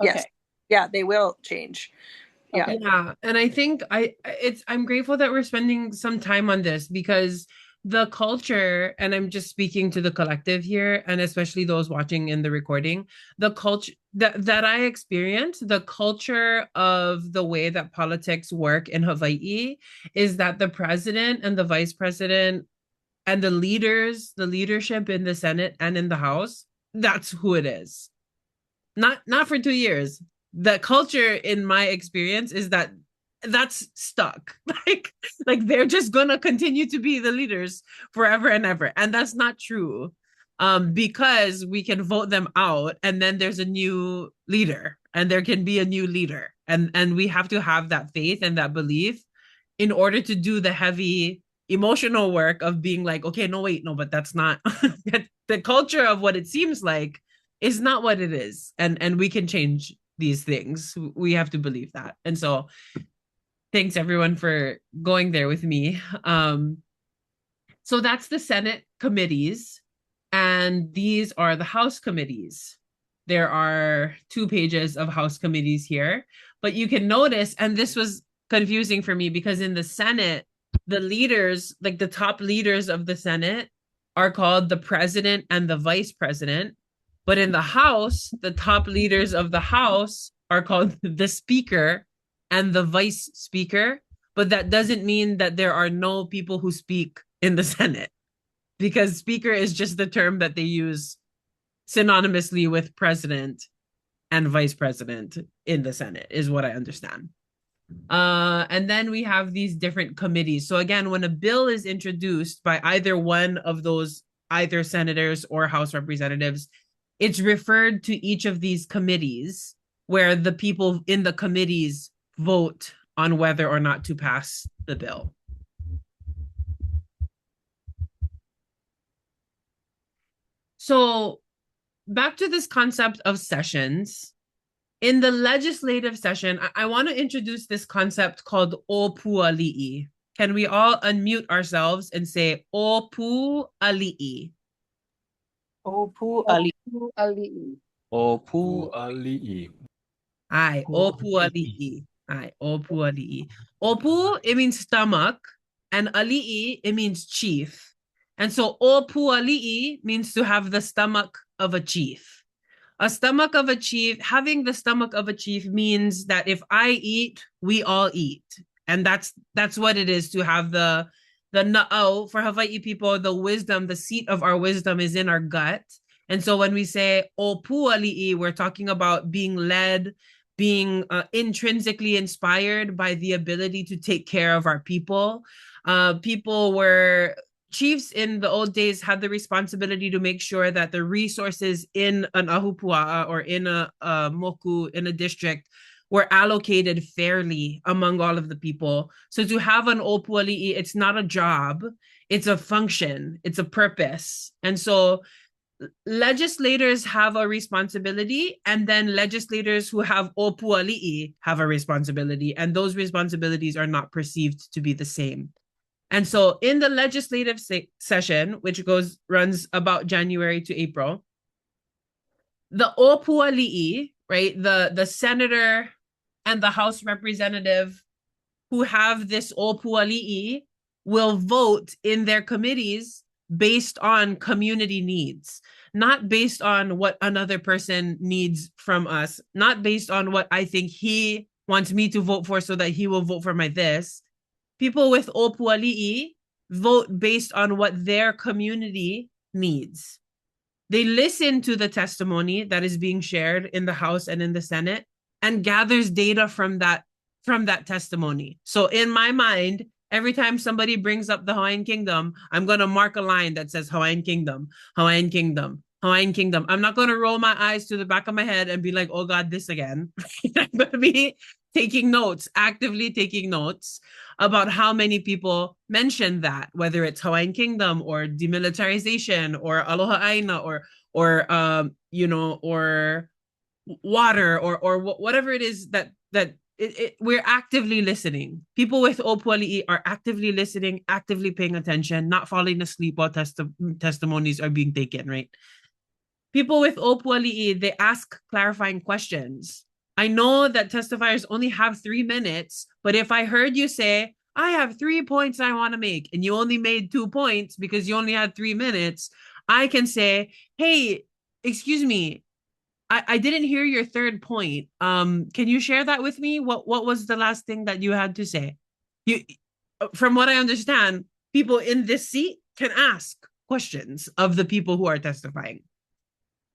Okay. Yes. Yeah, they will change. Yeah. Okay. Yeah, and I think I'm grateful that we're spending some time on this, because the culture, and I'm just speaking to the collective here, and especially those watching in the recording, the culture that I experience, the culture of the way that politics work in Hawaii is that the president and the vice president and the leadership in the Senate and in the House, that's who it is. Not for 2 years. The culture in my experience is that that's stuck. like they're just gonna continue to be the leaders forever and ever, and that's not true. Because we can vote them out, and then there's a new leader, and there can be a new leader, and we have to have that faith and that belief in order to do the heavy emotional work of being like, okay, no, wait, no, but that's not the culture of what it seems like is not what it is, and we can change these things. We have to believe that. And so thanks everyone for going there with me. So that's the Senate committees, and these are the House committees. There are 2 pages of House committees here, but you can notice, and this was confusing for me, because in the Senate, the leaders, like the top leaders of the Senate, are called the president and the vice president. But in the House, the top leaders of the House are called the speaker and the vice speaker. But that doesn't mean that there are no people who speak in the Senate, because speaker is just the term that they use synonymously with president and vice president in the Senate, is what I understand. And then we have these different committees. So again, when a bill is introduced by either one of those, either senators or House representatives, it's referred to each of these committees, where the people in the committees vote on whether or not to pass the bill. So back to this concept of sessions. In the legislative session, I want to introduce this concept called opuali'i. Can we all unmute ourselves and say opuali'i? Opuali'i. Opuali'i. Aye, opuali'i. Aye, opuali'i. Opu, it means stomach, and ali'i, it means chief. And so opuali'i means to have the stomach of a chief. A stomach of a chief, having the stomach of a chief means that if I eat, we all eat. And that's what it is to have the na'au for Hawaii people, the wisdom, the seat of our wisdom is in our gut. And so when we say o puali'i, we're talking about being led, being intrinsically inspired by the ability to take care of our people. People were chiefs in the old days had the responsibility to make sure that the resources in an ahupua'a or in a moku in a district were allocated fairly among all of the people. So to have an opuali'i, it's not a job, it's a function, it's a purpose. And so legislators have a responsibility, and then legislators who have opuali'i have a responsibility, and those responsibilities are not perceived to be the same. And so in the legislative session, which runs about January to April, the opuali'i, right, the senator and the House representative who have this opuali'i will vote in their committees based on community needs, not based on what another person needs from us, not based on what I think he wants me to vote for so that he will vote for my this. People with opuali'i vote based on what their community needs. They listen to the testimony that is being shared in the House and in the Senate and gathers data from that testimony. So in my mind, every time somebody brings up the Hawaiian Kingdom, I'm going to mark a line that says Hawaiian Kingdom, Hawaiian Kingdom, Hawaiian Kingdom. I'm not going to roll my eyes to the back of my head and be like, oh God, this again. I'm going to be taking notes, actively taking notes about how many people mention that, whether it's Hawaiian Kingdom or demilitarization or aloha aina or water or whatever it is that we're actively listening. People with opuali'i are actively listening, actively paying attention, not falling asleep while testimonies are being taken, right? People with opuali'i, they ask clarifying questions. I know that testifiers only have 3 minutes, but if I heard you say, I have 3 points I want to make, and you only made 2 points because you only had 3 minutes, I can say, hey, excuse me, I didn't hear your third point. Can you share that with me? What was the last thing that you had to say? From what I understand, people in this seat can ask questions of the people who are testifying.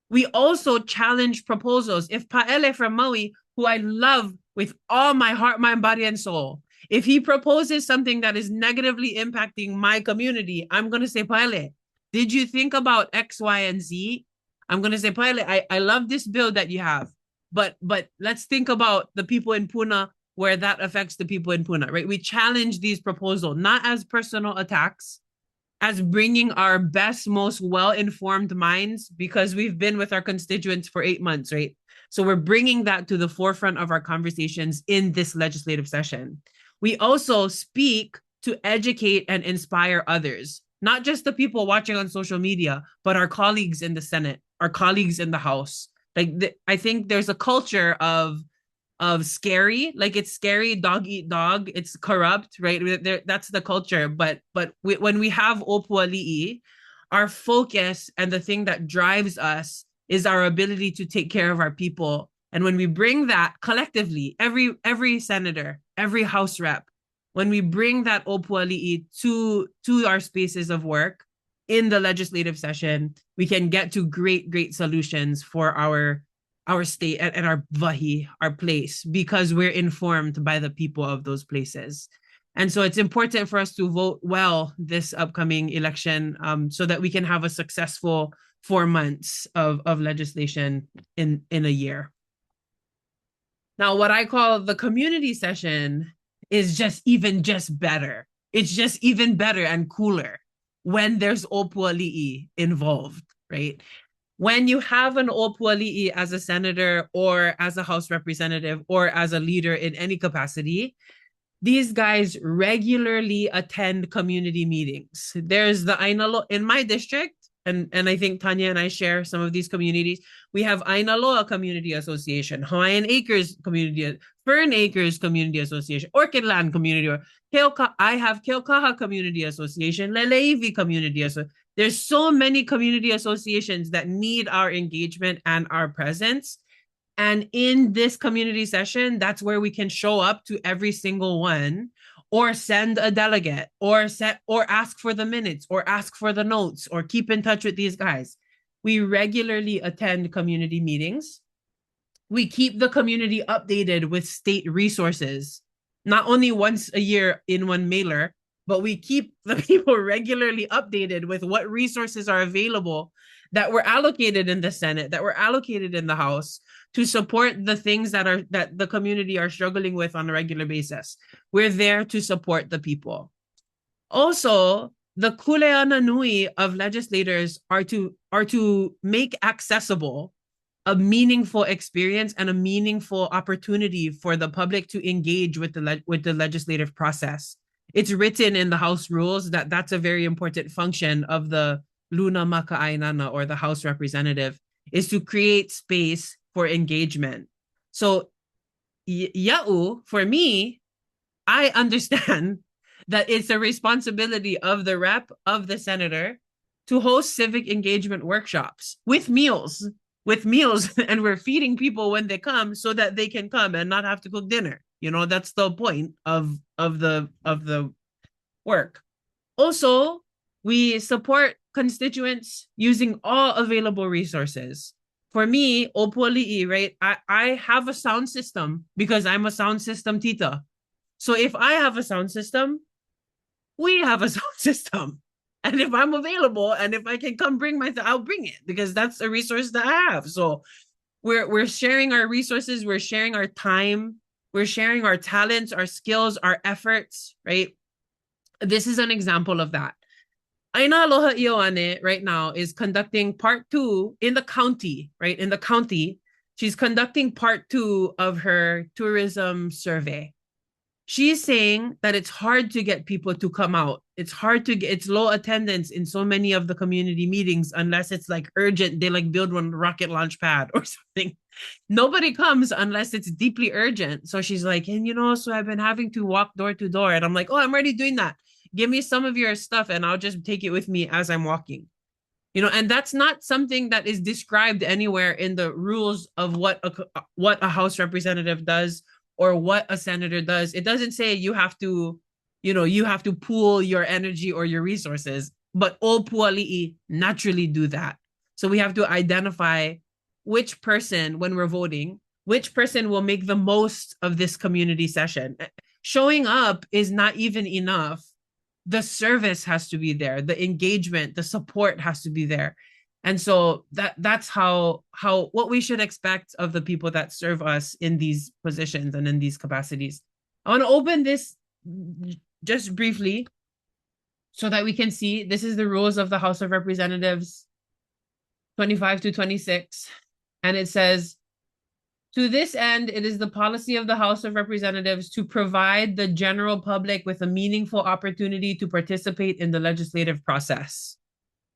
We also challenge proposals. If Paele from Maui, who I love with all my heart, mind, body, and soul, if he proposes something that is negatively impacting my community, I'm going to say, Paele, did you think about X, Y, and Z? I'm going to say, Paele, I love this bill that you have, but let's think about the people in Puna where that affects the people in Puna, right? We challenge these proposals, not as personal attacks, as bringing our best, most well-informed minds, because we've been with our constituents for 8 months, right? So we're bringing that to the forefront of our conversations in this legislative session. We also speak to educate and inspire others, not just the people watching on social media, but our colleagues in the Senate, our colleagues in the House. I think there's a culture of scary, like it's scary, dog eat dog, it's corrupt, right? That's the culture. But when we have opuali'i, our focus and the thing that drives us is our ability to take care of our people. And when we bring that collectively, every senator, every House rep, when we bring that opuali'i to our spaces of work in the legislative session, we can get to great solutions for our state and our vahi, our place, because we're informed by the people of those places. And so it's important for us to vote well this upcoming election, so that we can have a successful 4 months of legislation in a year. Now, what I call the community session is just better. It's just even better and cooler when there's opuali'i involved, right? When you have an opuali'i as a senator or as a House representative or as a leader in any capacity, these guys regularly attend community meetings. There's the Ainaloa in my district, and I think Tanya and I share some of these communities. We have Ainaloa Community Association, Hawaiian Acres Community, Fern Acres Community Association, Orchid Land Community, I have Keaukaha Community Association, Leleivi Community Association. There's so many community associations that need our engagement and our presence. And in this community session, that's where we can show up to every single one, or send a delegate, or ask for the minutes, or ask for the notes, or keep in touch with these guys. We regularly attend community meetings. We keep the community updated with state resources, not only once a year in one mailer, but we keep the people regularly updated with what resources are available that were allocated in the Senate, that were allocated in the House, to support the things that the community are struggling with on a regular basis. We're there to support the people. Also, the kuleana nui of legislators are to make accessible a meaningful experience and a meaningful opportunity for the public to engage with the legislative process. It's written in the House rules that that's a very important function of the Luna Makaainana, or the House representative, is to create space for engagement. So, Ya'u, for me, I understand that it's a responsibility of the rep, of the senator, to host civic engagement workshops with meals, and we're feeding people when they come so that they can come and not have to cook dinner. That's the point of the work. Also, we support constituents using all available resources. For me, Opuali'i, right? I have a sound system because I'm a sound system tita. So if I have a sound system, we have a sound system. And if I'm available and if I can come bring I'll bring it, because that's a resource that I have. So we're sharing our resources, we're sharing our time, we're sharing our talents, our skills, our efforts, right? This is an example of that. Aina Aloha Ioane right now is conducting part 2 in the county, right? In the county, she's conducting part 2 of her tourism survey. She's saying that it's hard to get people to come out. It's low attendance in so many of the community meetings unless it's like urgent. They like build one rocket launch pad or something. Nobody comes unless it's deeply urgent. So she's like, and so I've been having to walk door to door. And I'm like, oh, I'm already doing that. Give me some of your stuff and I'll just take it with me as I'm walking. And that's not something that is described anywhere in the rules of what a House representative does or what a senator does. It doesn't say you have to pool your energy or your resources, but all puali'i naturally do that. So we have to identify which person, when we're voting, which person will make the most of this community session. Showing up is not even enough. The service has to be there, the engagement, the support has to be there. And so that's how what we should expect of the people that serve us in these positions and in these capacities. I want to open this just briefly so that we can see. This is the rules of the House of Representatives 25 to 26. And it says, to this end, it is the policy of the House of Representatives to provide the general public with a meaningful opportunity to participate in the legislative process.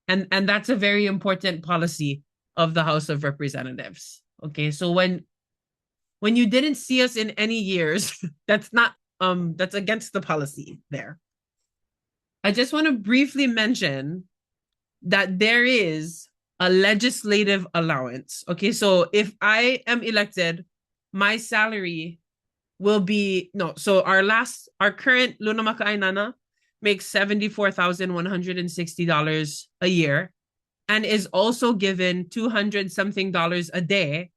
And that's a very important policy of the House of Representatives. Okay, so when you didn't see us in any years, that's against the policy there. I just want to briefly mention that there is a legislative allowance. Okay, so if I am elected, my salary will be so our current Luna Makaainana makes $74,160 a year and is also given $200 something a day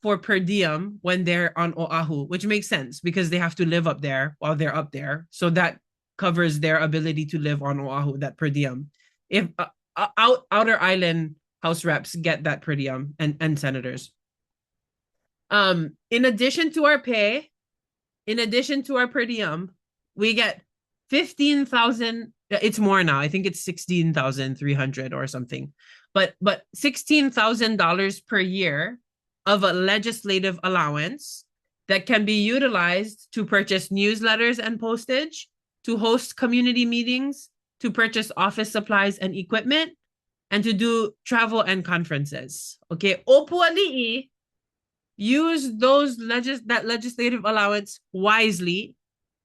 for per diem when they're on Oahu, which makes sense because they have to live up there while they're up there. So that covers their ability to live on Oahu, that per diem. If outer island House reps get that per diem and senators. In addition to our pay, in addition to our per diem, we get 15,000. It's more now. I think it's 16,300 or something, but $16,000 per year of a legislative allowance that can be utilized to purchase newsletters and postage, to host community meetings, to purchase office supplies and equipment, and to do travel and conferences. Okay, Opuali'i, use that legislative allowance wisely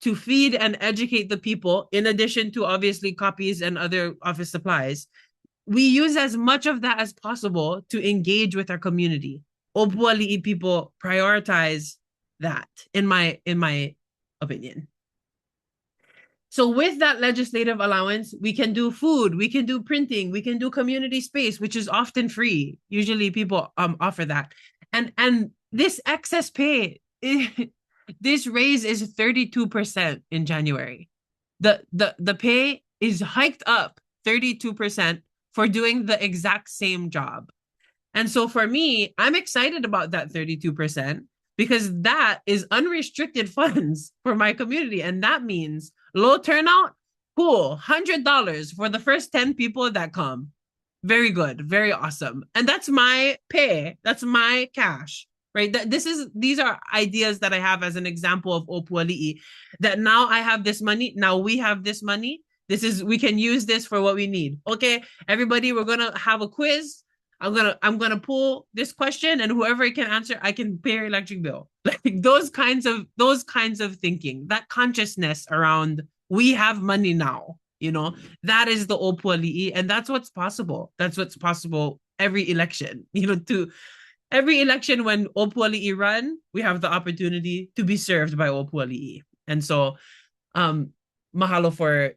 to feed and educate the people, in addition to obviously copies and other office supplies. we use as much of that as possible to engage with our community. Opuali'i people prioritize that, in my opinion. So with that legislative allowance, we can do food, we can do printing, we can do community space, which is often free. Usually people offer that. And this excess pay, this raise is 32% in January. The pay is hiked up 32% for doing the exact same job. And so for me, I'm excited about that 32% because that is unrestricted funds for my community. And that means low turnout, cool, $100 for the first 10 people that come. Very good, very awesome. And that's my pay, that's my cash, right? These are ideas that I have as an example of Opuali'i, that now I have this money, now we have this money. We can use this for what we need. Okay, everybody, we're gonna have a quiz. I'm gonna pull this question, and whoever can answer, I can pay your electric bill. Like those kinds of thinking, that consciousness around we have money now, that is the Opuali'i, and that's what's possible. That's what's possible every election. To every election when Opuali'i run, we have the opportunity to be served by Opuali'i. And so mahalo for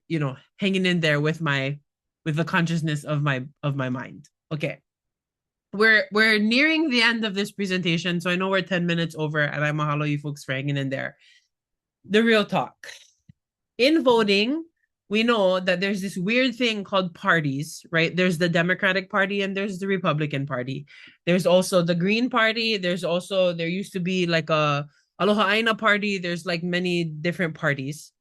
hanging in there with the consciousness of my mind. Okay. We're nearing the end of this presentation, so I know we're 10 minutes over, and I mahalo you folks for hanging in there. The real talk. In voting, we know that there's this weird thing called parties, right? There's the Democratic Party and there's the Republican Party. There's also the Green Party. There used to be like a Aloha Aina Party. There's like many different parties.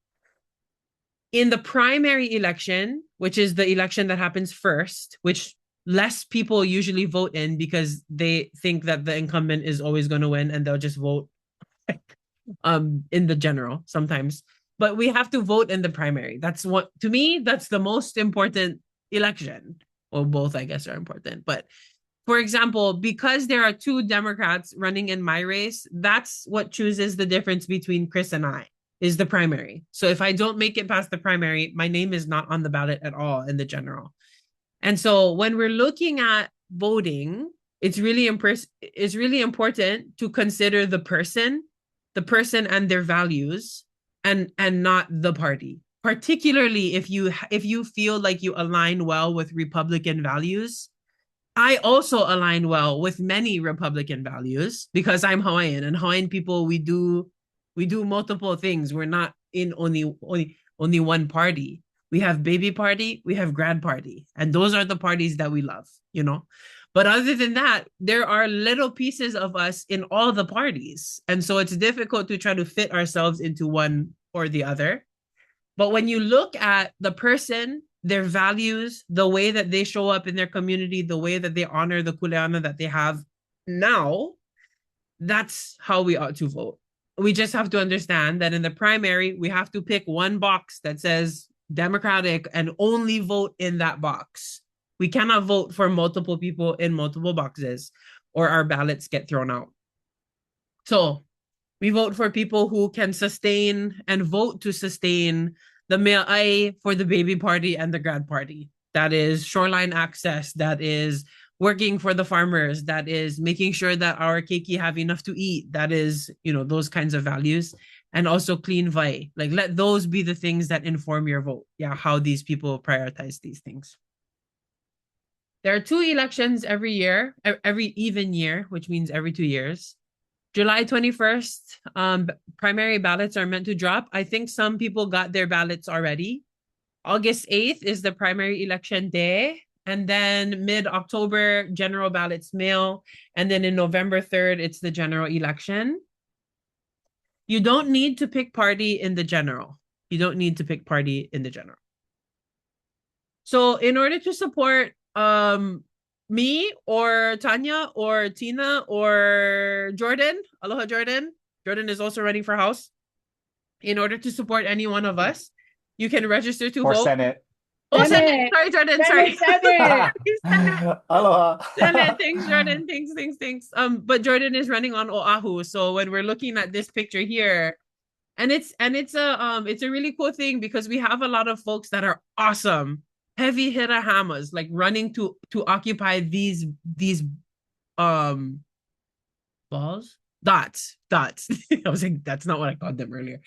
In the primary election, which is the election that happens first, which less people usually vote in because they think that the incumbent is always going to win and they'll just vote in the general sometimes. But we have to vote in the primary. To me, that's the most important election. Well, both, I guess, are important. But for example, because there are two Democrats running in my race, that's what chooses the difference between Chris and I, is the primary. So if I don't make it past the primary, my name is not on the ballot at all in the general. And so when we're looking at voting, it's really important to consider the person and their values, and not the party. Particularly if you feel like you align well with Republican values. I also align well with many Republican values because I'm Hawaiian, and Hawaiian people, we do multiple things. We're not in only one party. We have baby party, we have grad party, and those are the parties that we love, But other than that, there are little pieces of us in all the parties. And so it's difficult to try to fit ourselves into one or the other. But when you look at the person, their values, the way that they show up in their community, the way that they honor the kuleana that they have now, that's how we ought to vote. We just have to understand that in the primary, we have to pick one box that says Democratic and only vote in that box. We cannot vote for multiple people in multiple boxes, or our ballots get thrown out. So we vote for people who can sustain and vote to sustain the mea'ai for the baby party and the grad party. That is shoreline access. That is working for the farmers. That is making sure that our keiki have enough to eat. That is, those kinds of values. And also clean vai. Like, let those be the things that inform your vote. Yeah, how these people prioritize these things. There are 2 elections every year, every even year, which means every 2 years. July 21st, primary ballots are meant to drop. I think some people got their ballots already. August 8th is the primary election day. And then mid-October, general ballots mail. And then in November 3rd, it's the general election. You don't need to pick party in the general. So in order to support me or Tanya or Tina or Jordan, aloha Jordan. Jordan is also running for House. In order to support any one of us, you can register to vote. Senate. Oh, Senate. Sorry, Jordan. Sorry. Aloha. Senate. Thanks, Jordan. Thanks. But Jordan is running on Oahu. So when we're looking at this picture here, and it's a really cool thing because we have a lot of folks that are awesome heavy hitter hammers, like running to occupy these um balls, dots. I was like, that's not what I called them earlier.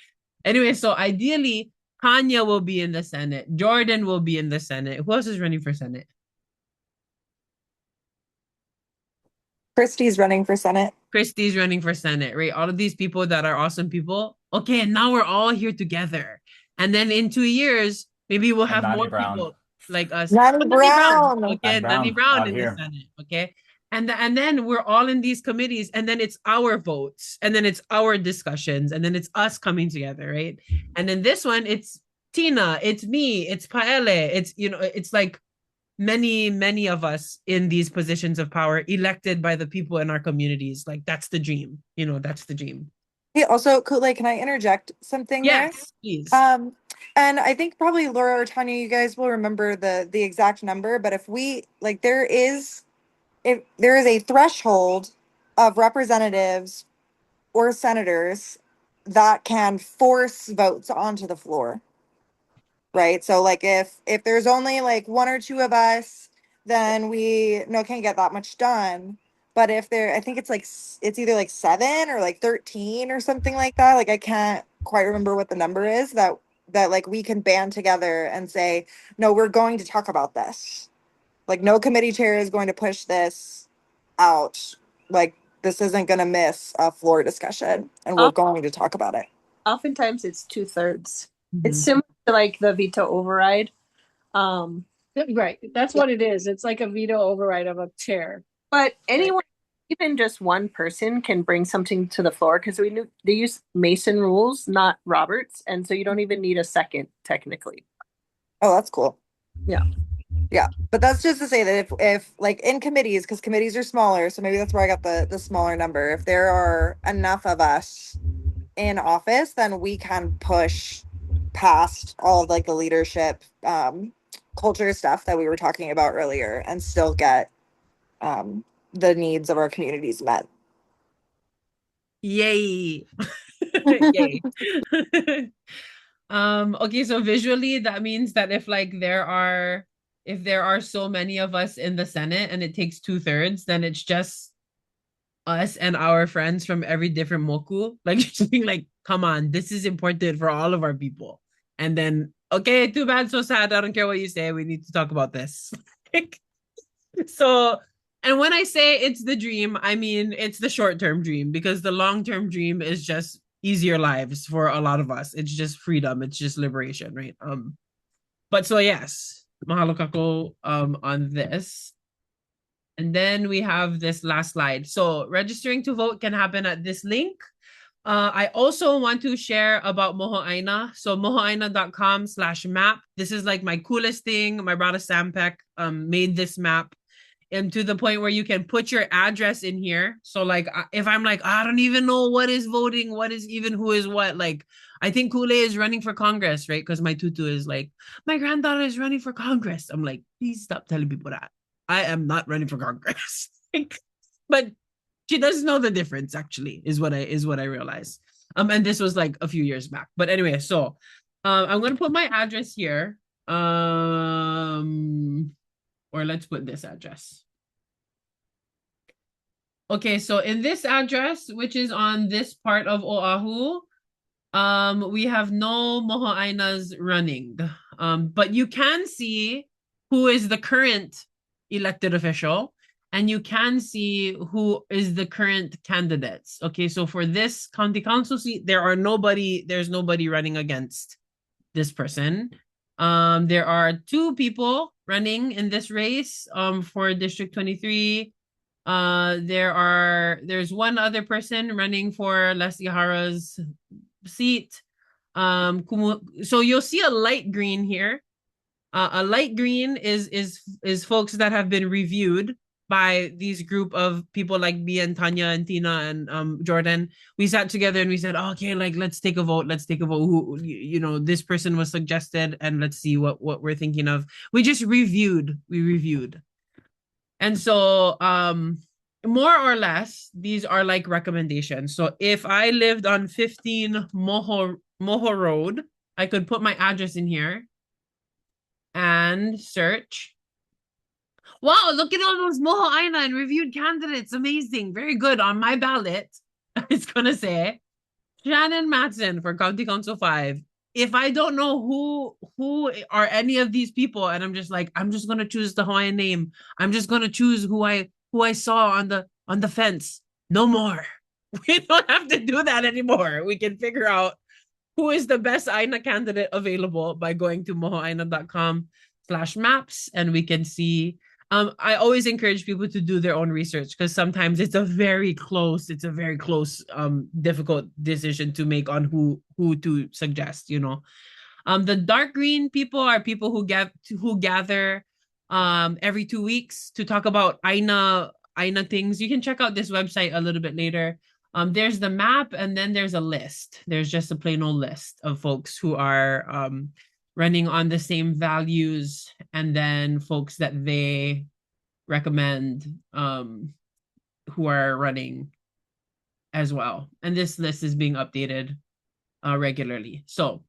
Anyway, so ideally, Tanya will be in the Senate. Jordan will be in the Senate. Who else is running for Senate? Christy's running for Senate. Christy's running for Senate, right? All of these people that are awesome people. Okay, and now we're all here together. And then in 2 years, maybe we'll have Nani more Brown. people like us. Nani Nani Brown. Okay, Nani Nani Brown Brown out in the here. Senate. Okay. And then we're all in these committees, and then it's our votes, and then it's our discussions, and then it's us coming together, right? And then this one, it's Tina, it's me, it's Paele, it's it's like many of us in these positions of power elected by the people in our communities. Like that's the dream, that's the dream. Hey, also, Kuulei, can I interject something there? Yes, please. And I think probably Laura or Tanya, you guys will remember the exact number, but if there is a threshold of representatives or senators that can force votes onto the floor, right? So like if there's only like one or two of us, then we can't get that much done. But if I think it's either like 7 or like 13 or something like that. Like I can't quite remember what the number is that like we can band together and say, no, we're going to talk about this. Like no committee chair is going to push this out. Like this isn't going to miss a floor discussion, and we're going to talk about it. Oftentimes it's 2/3. Mm-hmm. It's similar to like the veto override. Right. That's what it is. It's like a veto override of a chair. But anyone, even just one person, can bring something to the floor because they use Mason rules, not Roberts, and so you don't even need a second technically. Oh, that's cool. Yeah. Yeah, but that's just to say that if like in committees, because committees are smaller, so maybe that's where I got the smaller number. If there are enough of us in office, then we can push past all of like the leadership culture stuff that we were talking about earlier and still get the needs of our communities met. Yay. Yay. Okay, so visually that means that if there are so many of us in the Senate and it takes 2/3, then it's just us and our friends from every different moku, like just being like, come on, this is important for all of our people. And then, okay, too bad, so sad. I don't care what you say. We need to talk about this. So, and when I say it's the dream, I mean it's the short-term dream, because the long-term dream is just easier lives for a lot of us. It's just freedom. It's just liberation, right? But so yes, mahalo kako on this. And then we have this last slide. So registering to vote can happen at this link. I also want to share about Moho'aina. So moho'aina.com/map. This is like my coolest thing. My brother Sampek made this map, and to the point where you can put your address in here. So like if I'm like, I don't even know what is voting, what is even who is what, like I think Kuulei is running for Congress, right? Because my tutu is like, my granddaughter is running for Congress. I'm like, please stop telling people that. I am not running for Congress. But she does know the difference, actually, is what I realized. And this was like a few years back. But anyway, so I'm gonna put my address here. Or let's put this address. Okay, so in this address, which is on this part of Oahu, we have no Moho'ainas running. But you can see who is the current elected official, and you can see who is the current candidates. Okay, so for this county council seat, there's nobody running against this person. There are 2 people running in this race for District 23. There's one other person running for Leslie Hara's seat. So you'll see a light green here. A light green is folks that have been reviewed by these group of people like me and Tanya and Tina and Jordan. We sat together and we said, oh, okay, like let's take a vote. Who, this person was suggested, and let's see what we're thinking of. We reviewed. And so more or less, these are like recommendations. So if I lived on 15 Moho Road, I could put my address in here. and search. Wow, look at all those Moho Aina and reviewed candidates. Amazing. Very good. On my ballot, it's going to say Shannon Matson for County Council 5. If I don't know who are any of these people, and I'm just like, I'm just gonna choose the Hawaiian name. I'm just gonna choose who I saw on the fence. No more. We don't have to do that anymore. We can figure out who is the best Aina candidate available by going to mohoaina.com/maps, and we can see. I always encourage people to do their own research because sometimes it's a very close, difficult decision to make on who to suggest, you know. The dark green people are people who gather every 2 weeks to talk about Aina things. You can check out this website a little bit later. There's the map, and then there's a list. There's just a plain old list of folks who are running on the same values, and then folks that they recommend who are running as well. And this list is being updated regularly. So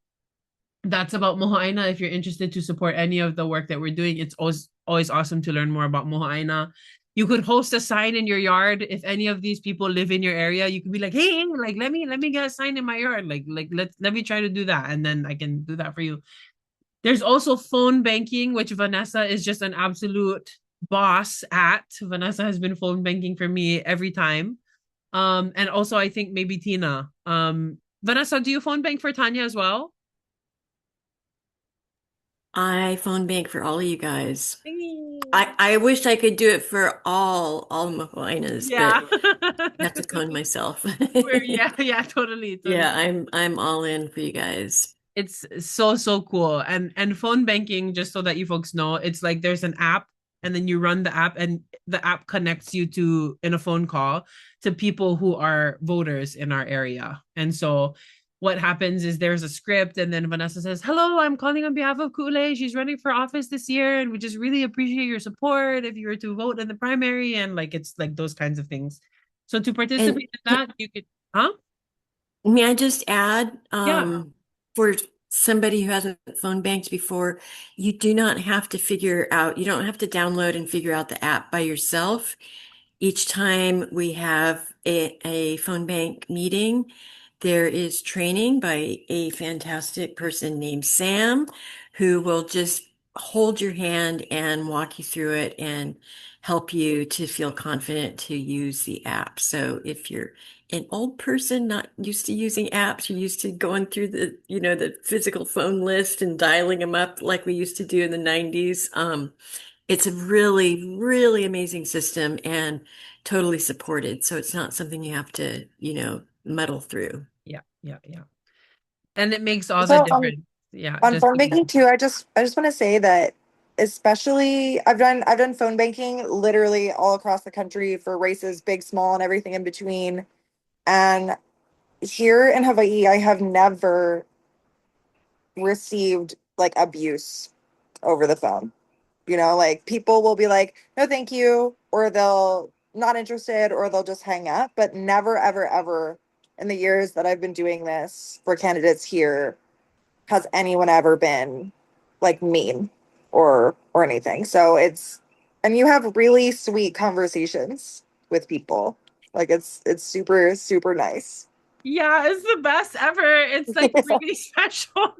that's about Moho Aina. If you're interested to support any of the work that we're doing, it's always awesome to learn more about Moho Aina. You could host a sign in your yard. If any of these people live in your area, you could be like, hey, like let me get a sign in my yard. Like let me try to do that, and then I can do that for you. There's also phone banking, which Vanessa is just an absolute boss at. Vanessa has been phone banking for me every time. And also I think maybe Tina. Vanessa, do you phone bank for Tanya as well? I phone bank for all of you guys. I wish I could do it for all Mahoinas, Yeah. but I have to clone myself. Yeah, totally. Yeah, I'm all in for you guys. It's so cool. And phone banking, just so that you folks know, it's like there's an app, and then you run the app, and the app connects you to, in a phone call, to people who are voters in our area. And so what happens is there's a script, and then Vanessa says, hello, I'm calling on behalf of Kuulei. She's running for office this year, and we just really appreciate your support if you were to vote in the primary. And like it's like those kinds of things. So to participate in that, you could, huh? May I just add, Yeah. for somebody who hasn't phone banked before, you do not have to you don't have to download and figure out the app by yourself. Each time we have a phone bank meeting, there is training by a fantastic person named Sam, who will just hold your hand and walk you through it and help you to feel confident to use the app. So if you're an old person not used to using apps, you're used to going through the physical phone list and dialing them up like we used to do in the 90s. It's a really, really amazing system and totally supported. So it's not something you have to, muddle through. Yeah. And it makes all the So difference. Yeah, on just phone banking too, I just want to say that especially I've done phone banking literally all across the country for races, big, small, and everything in between. And here in Hawaii, I have never received like abuse over the phone. Like people will be like, no, thank you, or they'll not interested, or they'll just hang up. But never, ever, ever in the years that I've been doing this for candidates here has anyone ever been like mean or anything. So and you have really sweet conversations with people. Like it's super, super nice. Yeah, it's the best ever. It's like really special.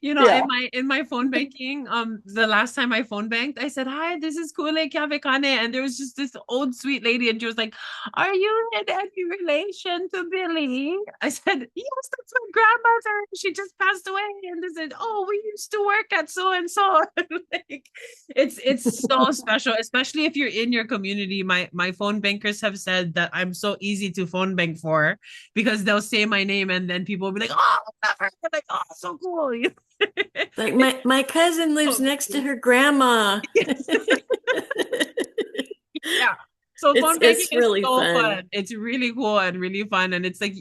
Yeah. In my phone banking, the last time I phone banked, I said, "Hi, this is Kuulei Keawekane," and there was just this old sweet lady, and she was like, "Are you in any relation to Billy?" I said, "Yes, that's my grandmother. She just passed away." And they said, "Oh, we used to work at so and so." Like, it's so special, especially if you're in your community. My phone bankers have said that I'm so easy to phone bank for because they'll say my name, and then people will be like, "Oh, never." Like, "Oh, so cool." Like my cousin lives next to her grandma. Yeah. So phone banking It's is really so fun. fun. It's really cool and really fun. And it's like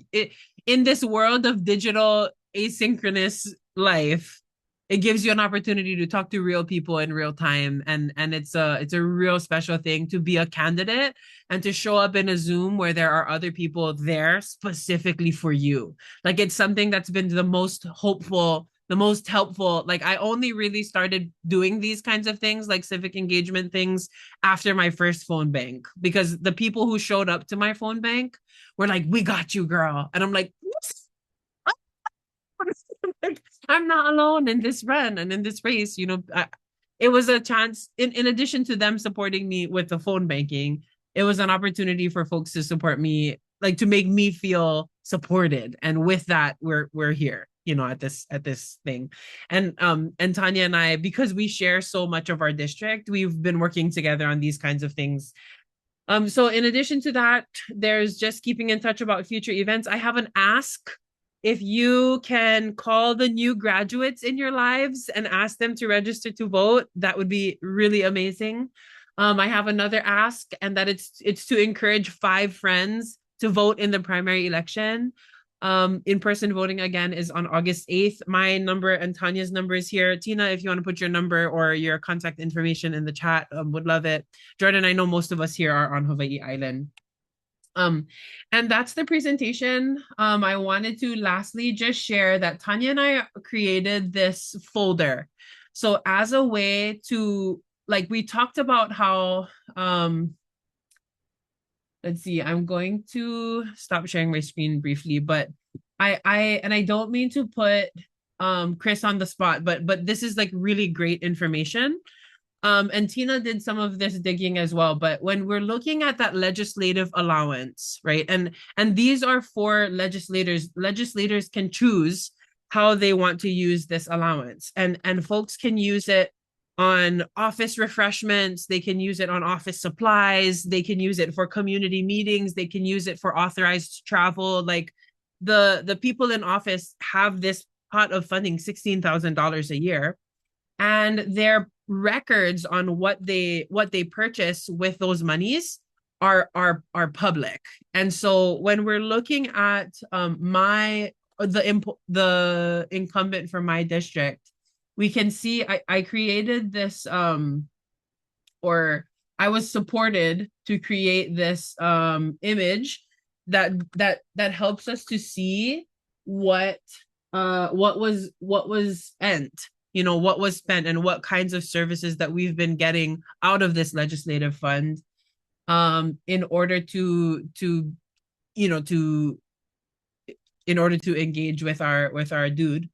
in this world of digital asynchronous life, it gives you an opportunity to talk to real people in real time. And it's a real special thing to be a candidate and to show up in a Zoom where there are other people there specifically for you. Like it's something that's been the most hopeful the most helpful. Like I only really started doing these kinds of things, like civic engagement things, after my first phone bank, because the people who showed up to my phone bank were like, "We got you, girl," and I'm like, like, I'm not alone in this run and in this race. It was a chance. In addition to them supporting me with the phone banking, it was an opportunity for folks to support me, like to make me feel supported. And with that, we're here, at this thing. And Tanya and I, because we share so much of our district, we've been working together on these kinds of things. So in addition to that, there's just keeping in touch about future events. I have an ask. If you can call the new graduates in your lives and ask them to register to vote, that would be really amazing. I have another ask, and that it's to encourage 5 friends to vote in the primary election. In-person voting again is on August 8th. My number and Tanya's number is here. Tina, if you want to put your number or your contact information in the chat, would love it. Jordan, I know most of us here are on Hawaii Island. And that's the presentation. I wanted to lastly just share that Tanya and I created this folder. So as a way to, like, we talked about how, let's see, I'm going to stop sharing my screen briefly, but I don't mean to put Chris on the spot, but this is like really great information. And Tina did some of this digging as well. But when we're looking at that legislative allowance, right? And these are for legislators. Legislators can choose how they want to use this allowance. And folks can use it on office refreshments, they can use it on office supplies, they can use it for community meetings, they can use it for authorized travel. Like the people in office have this pot of funding, $16,000 a year, and their records on what they purchase with those monies are public. And so when we're looking at the incumbent for my district, we can see I created this or I was supported to create this image that helps us to see what was spent, what was spent and what kinds of services that we've been getting out of this legislative fund, in order to engage with our dude.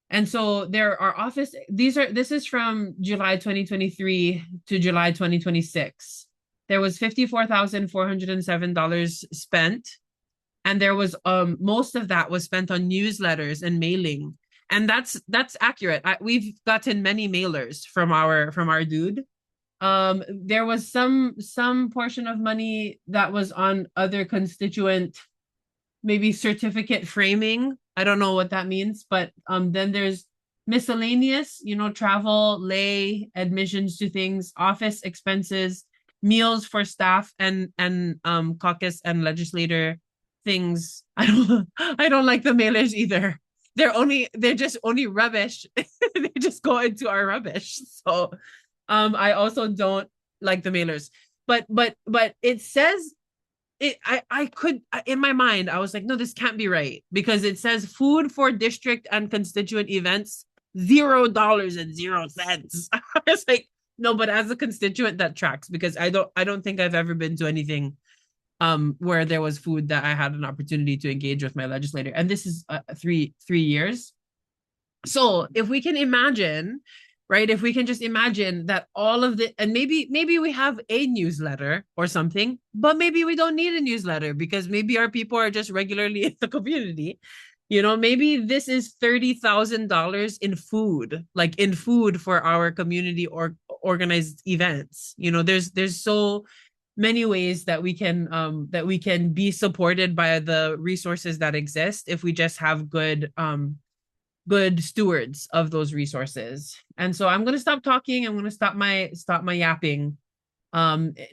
And so there are this is from July 2023 to July 2026. There was $54,407 spent. And there was most of that was spent on newsletters and mailing. And that's accurate. We've gotten many mailers from our dude. There was some portion of money that was on other constituent, maybe certificate framing. I don't know what that means, but then there's miscellaneous, travel, lay, admissions to things, office expenses, meals for staff, and caucus and legislator things. I don't like the mailers either. They're just only rubbish. They just go into our rubbish. So I also don't like the mailers. But it says I could, in my mind, I was like, no, this can't be right, because it says food for district and constituent events, $0.00. I was like, no, but as a constituent, that tracks, because I don't think I've ever been to anything where there was food that I had an opportunity to engage with my legislator. And this is 3 years. So if we can imagine, right, if we can just imagine that all of the, and maybe we have a newsletter or something, but maybe we don't need a newsletter because maybe our people are just regularly in the community. Maybe this is $30,000 in food, like in food for our community or organized events. There's so many ways that we can be supported by the resources that exist if we just have good stewards of those resources. And so I'm going to stop talking. I'm going to stop my yapping,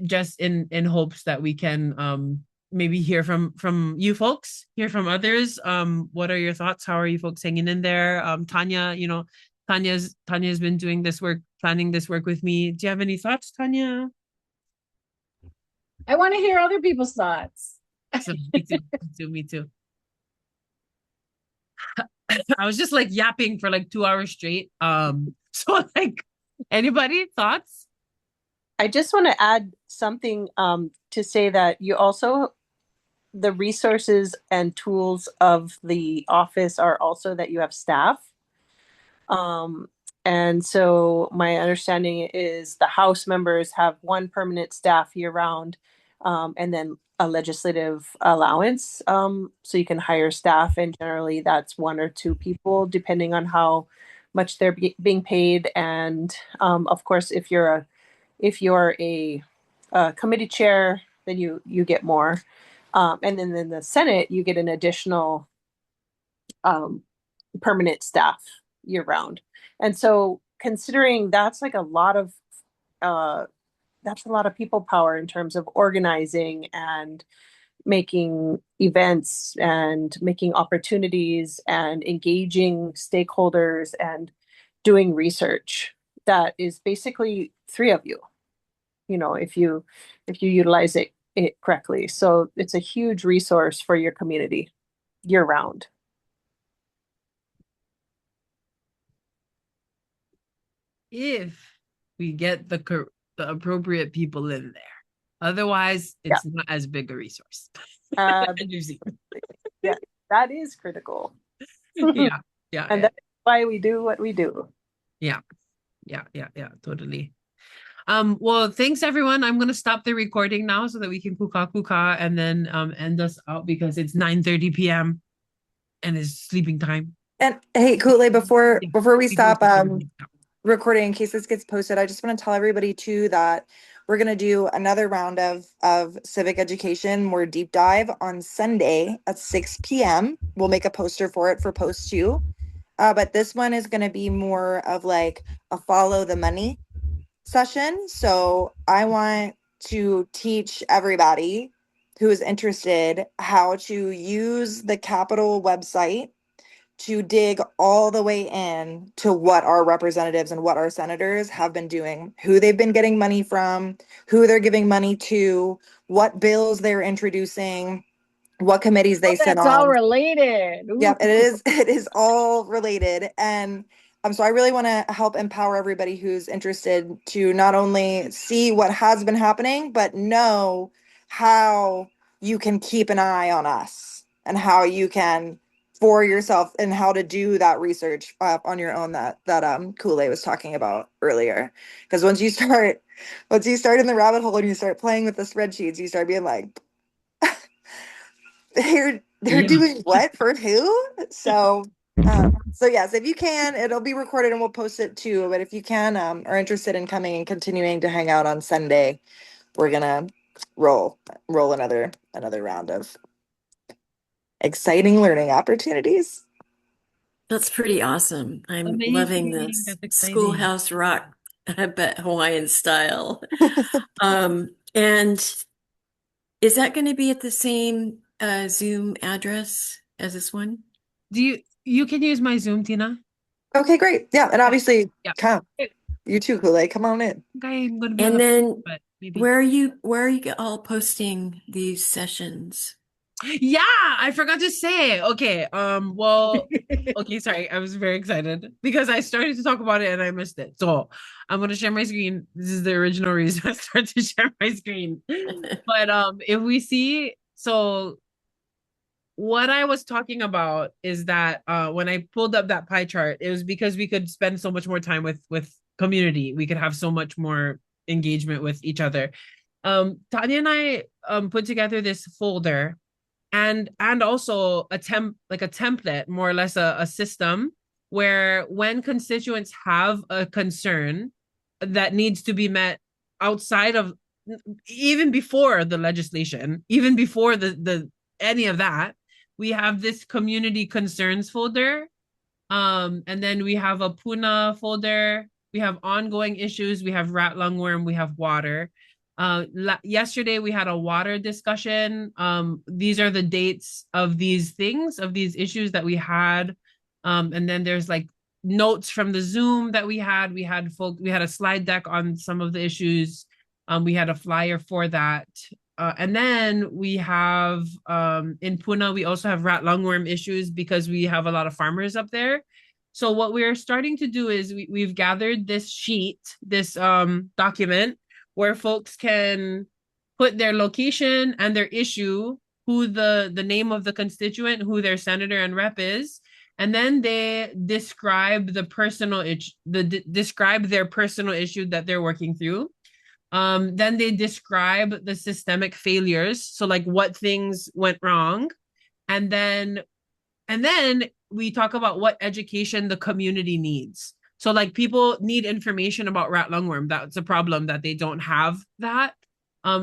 just in hopes that we can maybe hear from you folks, hear from others. What are your thoughts? How are you folks hanging in there? Tanya, Tanya's been doing this work, planning this work with me. Do you have any thoughts, Tanya? I want to hear other people's thoughts. So, me too. I was just like yapping for like 2 hours straight. So like, anybody thoughts? I just want to add something to say that you also, the resources and tools of the office are also that you have staff. Um, and so my understanding is the House members have one permanent staff year round, and then a legislative allowance. So you can hire staff, and generally that's 1 or 2 people, depending on how much they're being paid. And of course, if you're a committee chair, then you get more. And then in the Senate, you get an additional um, permanent staff year round. And so considering uh, that's a lot of people power in terms of organizing and making events and making opportunities and engaging stakeholders and doing research. That is basically 3 of you know, if you utilize it correctly. So it's a huge resource for your community year round. If we get the appropriate people in there. Otherwise, Yeah. it's not as big a resource. Uh, You see. yeah, that is critical. Yeah, yeah, And yeah, that's why we do what we do. yeah, yeah, totally. Well, thanks everyone. I'm gonna stop the recording now so that we can kuka and then end us out because it's 9:30 p.m. and it's sleeping time. And hey, Kuulei, before Yeah, we we go stop to sleep. recording, in case this gets posted, I just want to tell everybody too that we're gonna do another round of civic education, more deep dive on Sunday at 6 p.m. We'll make a poster for it for post 2. But this one is gonna be more of like a follow the money session. So I want to teach everybody who is interested how to use the Capitol website to dig all the way in to what our representatives and what our senators have been doing, who they've been getting money from, who they're giving money to, what bills they're introducing, what committees they sit That's all on. related. Yep, Ooh. it is all related. And so I really want to help empower everybody who's interested to not only see what has been happening, but know how you can keep an eye on us and how you can for yourself and how to do that research on your own that Kuulei was talking about earlier. Because once you start in the rabbit hole and you start playing with the spreadsheets, you start being like, they're Yeah. doing what for who? So yes, if you can, it'll be recorded and we'll post it too. But if you can, are interested in coming and continuing to hang out on Sunday, we're gonna roll another round of exciting learning opportunities. That's pretty awesome. I'm loving Amazing. this That's exciting. schoolhouse rock, I bet Hawaiian style. And is that going to be at the same Zoom address as this one? You can use my Zoom, Tina? Okay, great. Yeah, and obviously, Yeah. come you too, Kuulei. Come on in. Okay, I'm gonna be on And the then but maybe. where are you all posting these sessions? Yeah, I forgot to say. Okay, well, okay, sorry. I was very excited because I started to talk about it and I missed it. So I'm gonna share my screen. This is the original reason I started to share my screen. But if we see, so what I was talking about is that when I pulled up that pie chart, it was because we could spend so much more time with community. We could have so much more engagement with each other. Tanya and I put together this folder and also a template, more or less a system where when constituents have a concern that needs to be met outside of even before the legislation, even before the any of that, we have this community concerns folder. And then we have a Puna folder. We have ongoing issues. We have rat lungworm. We have water. Yesterday we had a water discussion. These are the dates of these things, of these issues that we had. And then there's like notes from the Zoom that we had. We had a slide deck on some of the issues. We had a flyer for that. And then we have in Puna, we also have rat lungworm issues because we have a lot of farmers up there. So what we're starting to do is we've gathered this sheet, this document where folks can put their location and their issue, who the name of the constituent, who their senator and rep is, and then they describe describe their personal issue that they're working through. Then they describe the systemic failures, so like what things went wrong, and then we talk about what education the community needs. So like people need information about rat lungworm. That's a problem that they don't have that.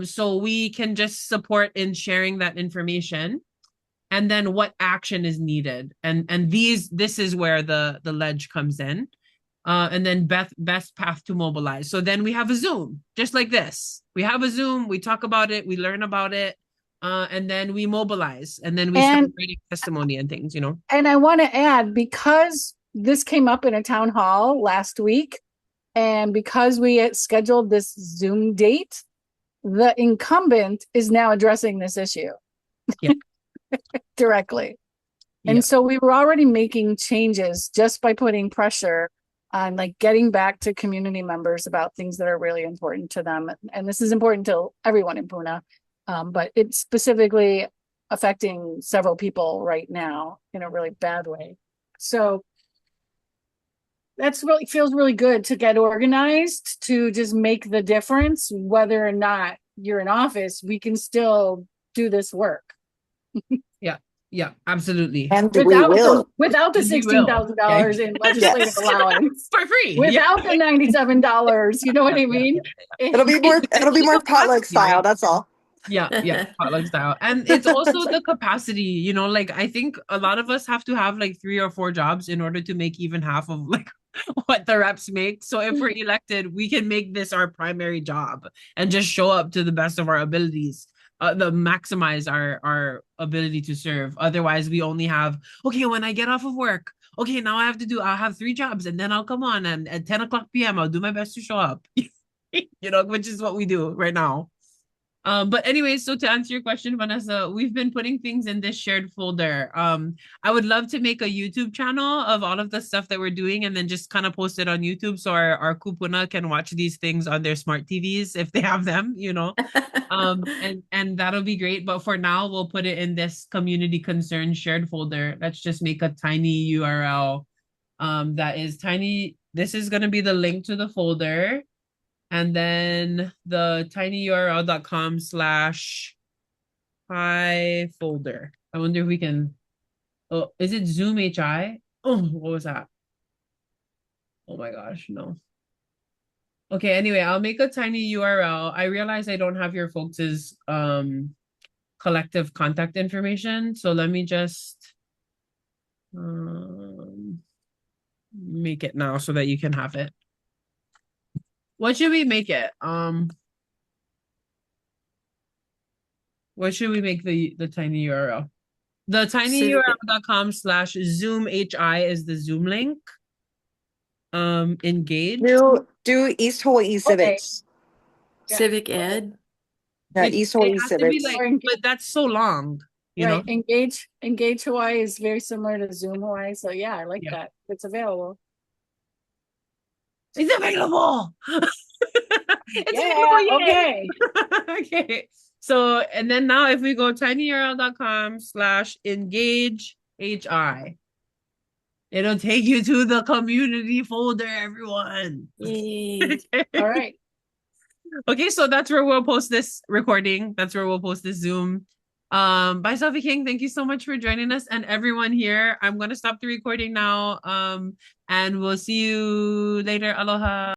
So we can just support in sharing that information, and then what action is needed. And this is where the ledge comes in. And then best path to mobilize. So then we have a Zoom, just like this. We have a Zoom, we talk about it, we learn about it, and then we mobilize, and then we start writing testimony and things, you know. And I want to add, because this came up in a town hall last week, and because we had scheduled this Zoom date, the incumbent is now addressing this issue. Yeah. Directly. And Yeah. so we were already making changes just by putting pressure on like getting back to community members about things that are really important to them. And this is important to everyone in Puna, but it's specifically affecting several people right now in a really bad way. So that's really feels really good to get organized, to just make the difference. Whether or not you're in office, we can still do this work. Yeah, absolutely. And we will. Without the And we will. $16,000 in legislative Yes. allowance. For free. Without the $97, you know what I mean? It'll be more potluck style, that's all. Yeah, potluck style. And it's also the capacity, you know, like I think a lot of us have to have like 3 or 4 jobs in order to make even half of like what the reps make. So if we're elected, we can make this our primary job and just show up to the best of our abilities. The maximize our ability to serve. Otherwise, we only have, okay, when I get off of work, okay, now I'll have 3 jobs, and then I'll come on, and at 10 o'clock p.m. I'll do my best to show up. You know, which is what we do right now. But anyway, so to answer your question, Vanessa, we've been putting things in this shared folder. I would love to make a YouTube channel of all of the stuff that we're doing, and then just kind of post it on YouTube so our kupuna can watch these things on their smart TVs if they have them, you know. And that'll be great. But for now, we'll put it in this community concern shared folder. Let's just make a tiny URL. That is tiny. This is gonna be the link to the folder. And then the tinyurl.com/hi folder. I wonder if we can, oh, is it Zoom HI? Oh, what was that? Oh my gosh, no. Okay, anyway, I'll make a tiny URL. I realize I don't have your folks' collective contact information. So let me just make it now so that you can have it. What should we make it? What should we make the tiny URL? The tinyurl.com/zoomhi is the Zoom link. Engage. Do East Hawaii Civics. Yeah. Civic Ed. Yeah, East Hawaii It has to be Civics. like, but that's so long, you know? Engage Hawaii is very similar to Zoom Hawaii. So yeah, I like that. It's available. It's available. It's available. Okay. Okay. So, and then now if we go tinyurl.com/engage.hi, it'll take you to the community folder, everyone. Yay. All right. Okay, so that's where we'll post this recording. That's where we'll post this Zoom. Bye, Sophie King. Thank you so much for joining us, and everyone here. I'm gonna stop the recording now. And we'll see you later. Aloha.